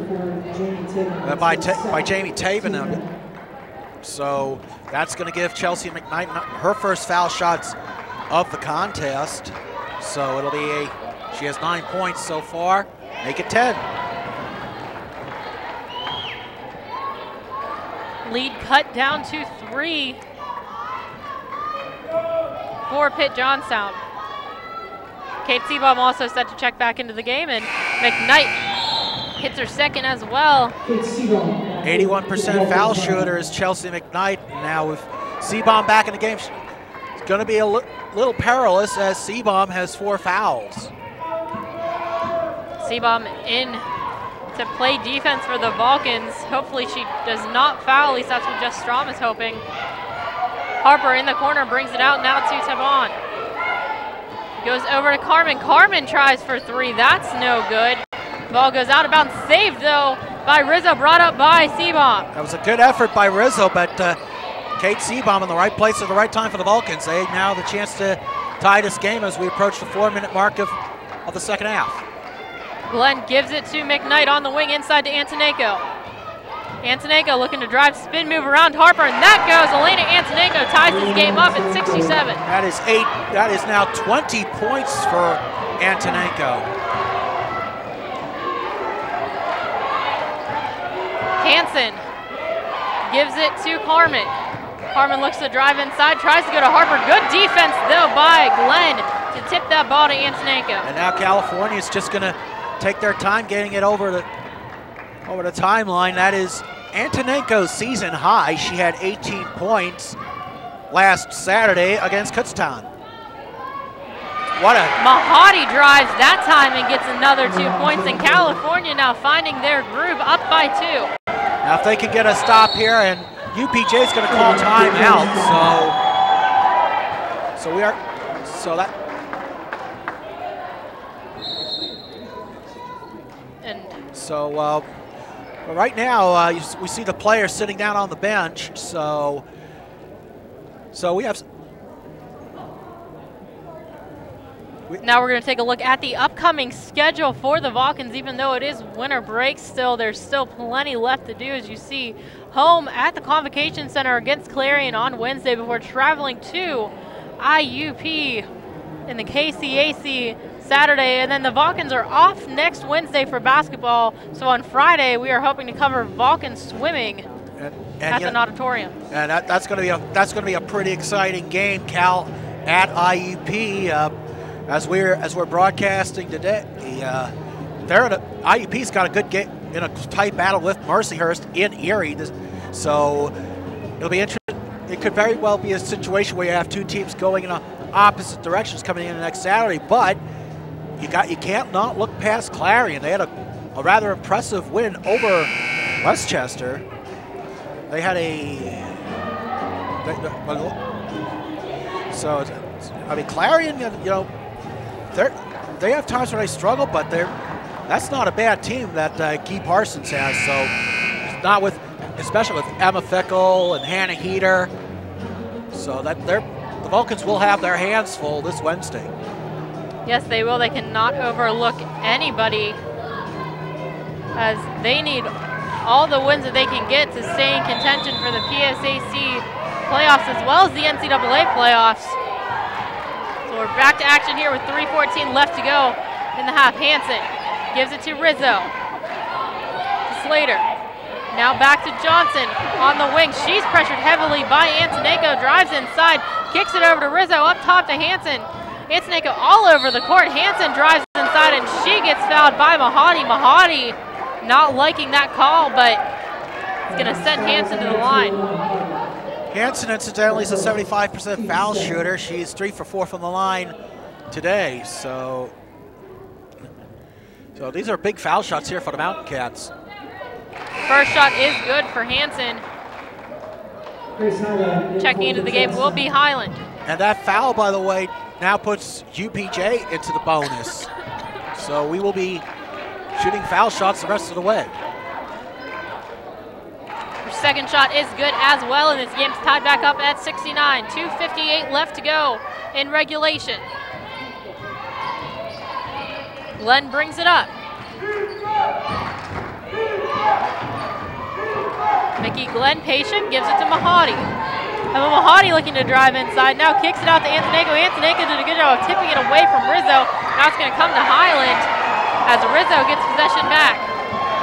Jamie Taven. So that's going to give Chelsea McKnight her first foul shots of the contest. So it'll be she has 9 points so far, make it 10. Lead cut down to 3 for Pitt-Johnstown. Kate Seabaum also set to check back into the game, and McKnight hits her second as well. 81% foul shooter is Chelsea McKnight. Now with Seabaum back in the game, it's going to be a little perilous as Seabaum has 4 fouls. Seabaum in to play defense for the Vulcans. Hopefully she does not foul, at least that's what Jess Strom is hoping. Harper in the corner brings it out now to Tavon. Goes over to Carmen. Carmen tries for three. That's no good. Ball goes out of bounds. Saved, though, by Rizzo. Brought up by Seabaum. That was a good effort by Rizzo, but Kate Seabaum in the right place at the right time for the Vulcans. They now have the chance to tie this game as we approach the 4-minute mark of the second half. Glenn gives it to McKnight on the wing inside to Antonenko. Antonenko looking to drive, spin move around Harper, and that goes. Elena Antonenko ties this game up at 67. That is now 20 points for Antonenko. Hansen gives it to Carmen. Carmen looks to drive inside, tries to go to Harper. Good defense, though, by Glenn to tip that ball to Antonenko. And now California is just going to take their time getting it over the timeline. That is Antonenko's season high. She had 18 points last Saturday against Kutztown. Mahadi drives that time and gets another 2 points, and California now finding their groove up by 2. Now if they can get a stop here, and UPJ is going to call timeout, right now, we see the players sitting down on the bench. So we have. Now we're going to take a look at the upcoming schedule for the Vulcans. Even though it is winter break still, there's still plenty left to do. As you see, home at the Convocation Center against Clarion on Wednesday before traveling to IUP in the KCAC Saturday, and then the Vulcans are off next Wednesday for basketball. So on Friday, we are hoping to cover Vulcan swimming at the auditorium. And that's going to be a pretty exciting game, Cal, at IUP. As we're broadcasting today, IUP's got a good game in a tight battle with Mercyhurst in Erie. So it'll be interesting. It could very well be a situation where you have two teams going in opposite directions coming in next Saturday, but you can't not look past Clarion. They had a rather impressive win over Westchester. They had Clarion, they have times where they struggle, but that's not a bad team that Guy Parsons has. So especially with Emma Fickle and Hannah Heater. So the Vulcans will have their hands full this Wednesday. Yes, they will. They cannot overlook anybody, as they need all the wins that they can get to stay in contention for the PSAC playoffs as well as the NCAA playoffs. So we're back to action here with 3:14 left to go in the half. Hansen gives it to Rizzo. Slater. Now back to Johnson on the wing. She's pressured heavily by Antonenko. Drives inside, kicks it over to Rizzo, up top to Hansen. Antonenko all over the court. Hansen drives inside, and she gets fouled by Mahadi. Mahadi not liking that call, but it's going to send Hansen to the line. Hansen, incidentally, is a 75% foul shooter. She's 3 for 4 from the line today. So these are big foul shots here for the Mountain Cats. First shot is good for Hansen. Checking into the game will be Highland. And that foul, by the way, now puts UPJ into the bonus. So we will be shooting foul shots the rest of the way. Her second shot is good as well, and this game's tied back up at 69. 2:58 left to go in regulation. Glenn brings it up. Mickey Glenn, patient, gives it to Mahadi. Emma Mahadi looking to drive inside, now kicks it out to Antonenko. Antonenko did a good job of tipping it away from Rizzo. Now it's going to come to Highland as Rizzo gets possession back.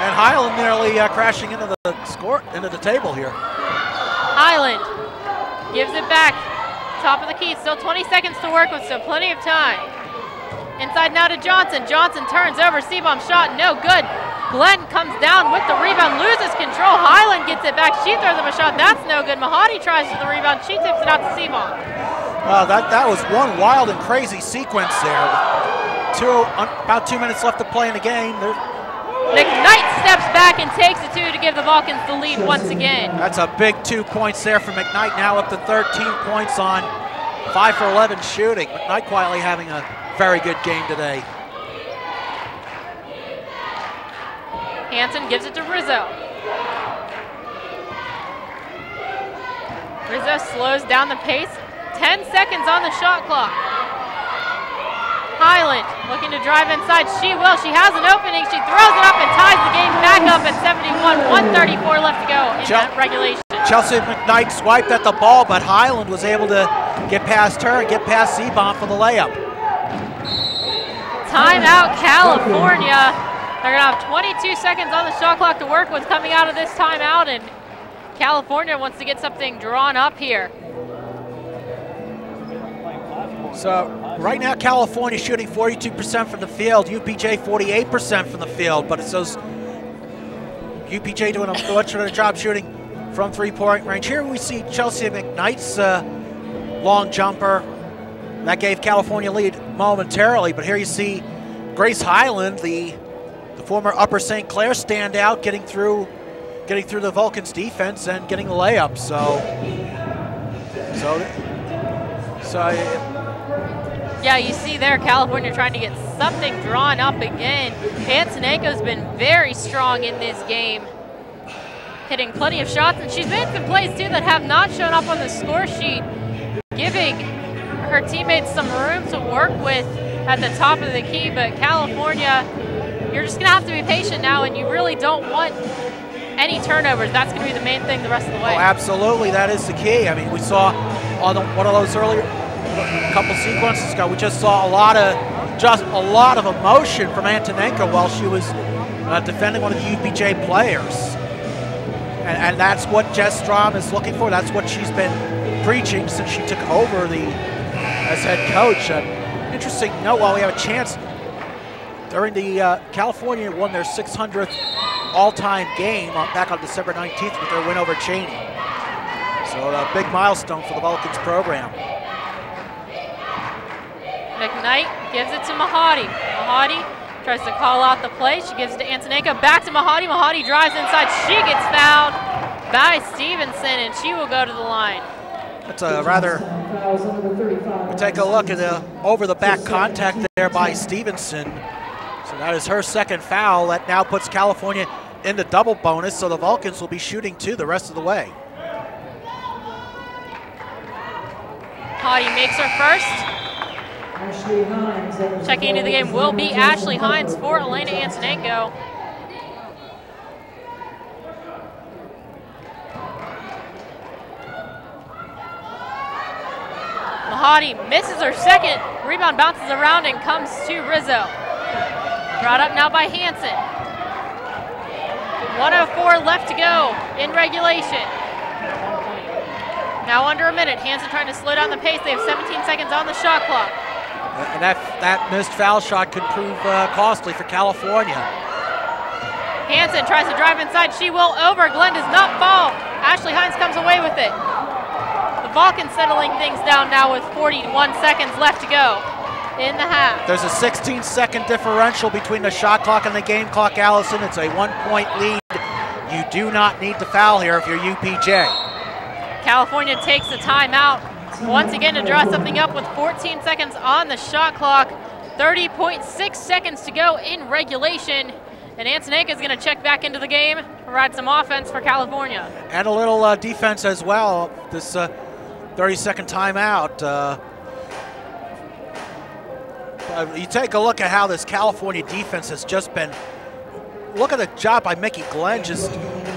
And Highland nearly crashing into the table here. Highland gives it back, top of the key. Still 20 seconds to work with, so plenty of time. Inside now to Johnson. Johnson turns over. Seabaum shot, no good. Glenn comes down with the rebound, loses control. Highland gets it back. She throws him a shot. That's no good. Mahadi tries for the rebound. She tips it out to Seabaum. That was one wild and crazy sequence there. About 2 minutes left to play in the game. McKnight steps back and takes the 2 to give the Vulcans the lead once again. That's a big 2 points there for McKnight, now up to 13 points on 5 for 11 shooting. McKnight quietly having a very good game today. Hansen gives it to Rizzo. Rizzo slows down the pace. 10 seconds on the shot clock. Highland looking to drive inside. She will. She has an opening. She throws it up and ties the game back up at 71. 134 left to go in that regulation. Chelsea McKnight swiped at the ball, but Highland was able to get past her and get past Seabomb for the layup. Timeout, California. They're going to have 22 seconds on the shot clock to work with coming out of this timeout, and California wants to get something drawn up here. So right now, California shooting 42% from the field, UPJ 48% from the field, but it's those UPJ doing a much better job shooting from three-point range. Here we see Chelsea McKnight's long jumper. That gave California lead momentarily, but here you see Grace Highland, the former Upper St. Clair standout, getting through the Vulcans defense and getting the layup. Yeah, you see there California trying to get something drawn up again. Antoneko's been very strong in this game, hitting plenty of shots, and she's made some plays too that have not shown up on the score sheet, giving her teammates some room to work with at the top of the key. But California, you're just gonna have to be patient now, and you really don't want any turnovers. That's gonna be the main thing the rest of the way. Oh, absolutely, that is the key. I mean, we saw on one of those earlier couple sequences ago, we just saw a lot of emotion from Antonenko while she was defending one of the UPJ players. And that's what Jess Strom is looking for. That's what she's been preaching since she took over as head coach. Interesting note, while we have a chance, during the California won their 600th all-time game back on December 19th with their win over Cheney. So a big milestone for the Vulcans program. McKnight gives it to Mahadi. Mahadi tries to call out the play. She gives it to Antonenko. Back to Mahadi. Mahadi drives inside. She gets fouled by Stevenson, and she will go to the line. That's a rather, we take a look at the over-the-back contact there by Stevenson. So that is her second foul. That now puts California in the double bonus, so the Vulcans will be shooting 2 the rest of the way. Mahadi makes her first. Checking into the game will be Ashley Hines for Elena Antonenko. Mahadi misses her second. Rebound bounces around and comes to Rizzo. Brought up now by Hansen. 1:04 left to go in regulation. Now under a minute. Hansen trying to slow down the pace. They have 17 seconds on the shot clock. And that missed foul shot could prove costly for California. Hansen tries to drive inside. She will over. Glenn does not fall. Ashley Hines comes away with it. The Vulcans settling things down now with 41 seconds left to go in the half. There's a 16-second differential between the shot clock and the game clock, Allison. It's a 1-point lead. You do not need to foul here if you're UPJ. California takes the timeout once again to draw something up with 14 seconds on the shot clock. 30.6 seconds to go in regulation. And Antonenko is going to check back into the game, provide some offense for California. And a little defense as well, this 30-second timeout. You take a look at how this California defense has just been, look at the job by Mickey Glenn, just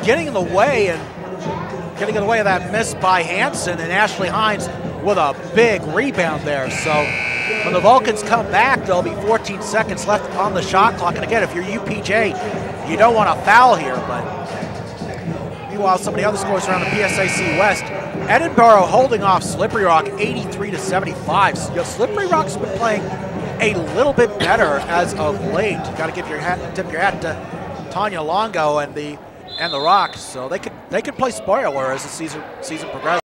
getting in the way of that miss by Hansen, and Ashley Hines with a big rebound there. So when the Vulcans come back, there'll be 14 seconds left on the shot clock. And again, if you're UPJ, you don't want to foul here. But meanwhile, some of the other scores around the PSAC West, Edinburgh holding off Slippery Rock 83-75. So, Slippery Rock's been playing a little bit better as of late. You got to tip your hat to Tanya Longo and the Rocks. So they could play spoiler as the season progresses.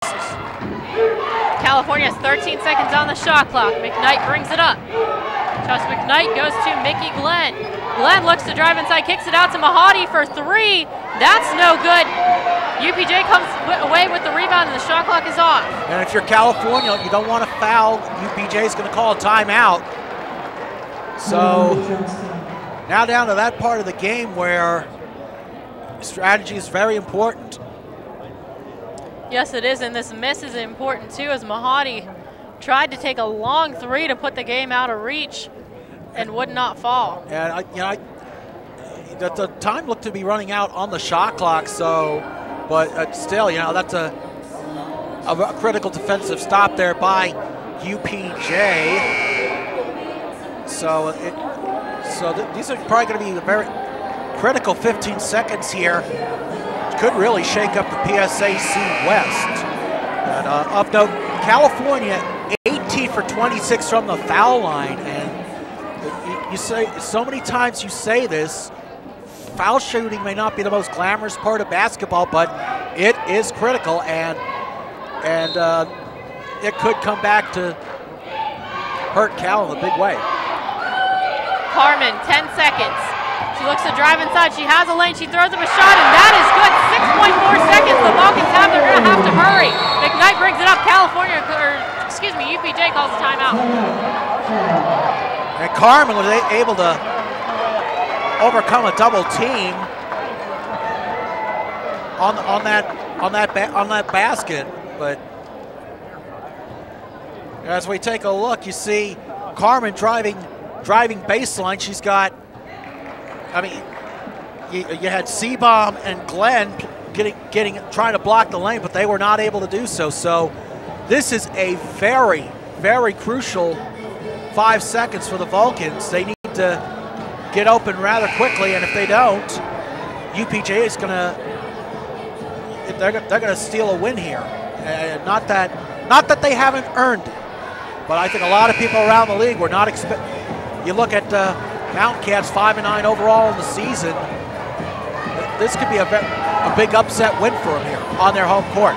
California has 13 seconds on the shot clock. McKnight brings it up. Chelsea McKnight goes to Mickey Glenn. Glenn looks to drive inside, kicks it out to Mahadi for 3. That's no good. UPJ comes away with the rebound and the shot clock is off. And if you're California, you don't want to foul. UPJ is going to call a timeout. So now down to that part of the game where strategy is very important. Yes, it is, and this miss is important too, as Mahadi tried to take a long 3 to put the game out of reach and would not fall. And the time looked to be running out on the shot clock. So, but still, that's a critical defensive stop there by UPJ. So these are probably going to be a very critical 15 seconds here. Could really shake up the PSAC West. And of note, California 18 for 26 from the foul line, and you say so many times you say this. Foul shooting may not be the most glamorous part of basketball, but it is critical, and it could come back to hurt Cal in a big way. Carmen, 10 seconds. She looks to drive inside. She has a lane. She throws up a shot, and that is good. 6.4 seconds. The Vulcans have. They're going to have to hurry. McKnight brings it up. UPJ calls a timeout. And Carmen was able to overcome a double team on that basket, but as we take a look, you see Carmen driving baseline. She's got, you had Seabaum and Glenn trying to block the lane, but they were not able to do so. So this is a very, very crucial 5 seconds for the Vulcans. They need to get open rather quickly, and if they don't, UPJ is they're gonna steal a win here. And not that they haven't earned it, but I think a lot of people around the league were not expect. You look at Mountain Cats 5-9 overall in the season. This could be a big upset win for them here on their home court.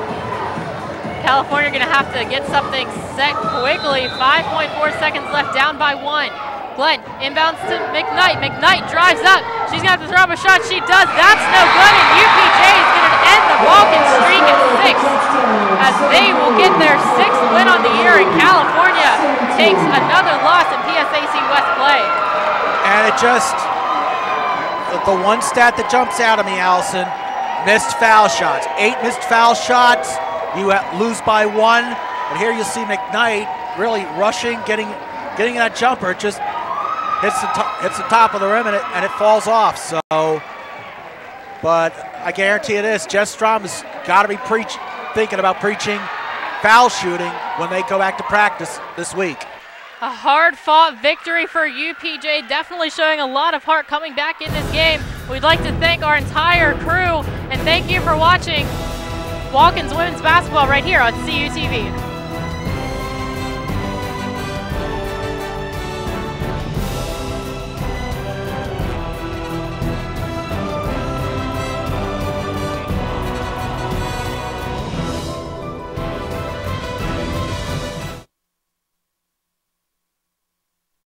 California going to have to get something set quickly. 5.4 seconds left, down by 1. Glenn inbounds to McKnight. McKnight drives up. She's going to have to throw up a shot. She does. That's no good. And UPJ is going to end the Vulcan streak at 6, as they will get their 6th win on the year, and California takes another loss in PSAC West play. And it just, the one stat that jumps out at me, Allison, missed foul shots. 8 missed foul shots. You lose by 1. And here you see McKnight really rushing, getting that jumper. It just hits the top of the rim, and it falls off. So, but I guarantee you this, Jess Strom has got to be thinking about preaching foul shooting when they go back to practice this week. A hard-fought victory for UPJ, definitely showing a lot of heart coming back in this game. We'd like to thank our entire crew, and thank you for watching Vulcans Women's Basketball right here on CUTV.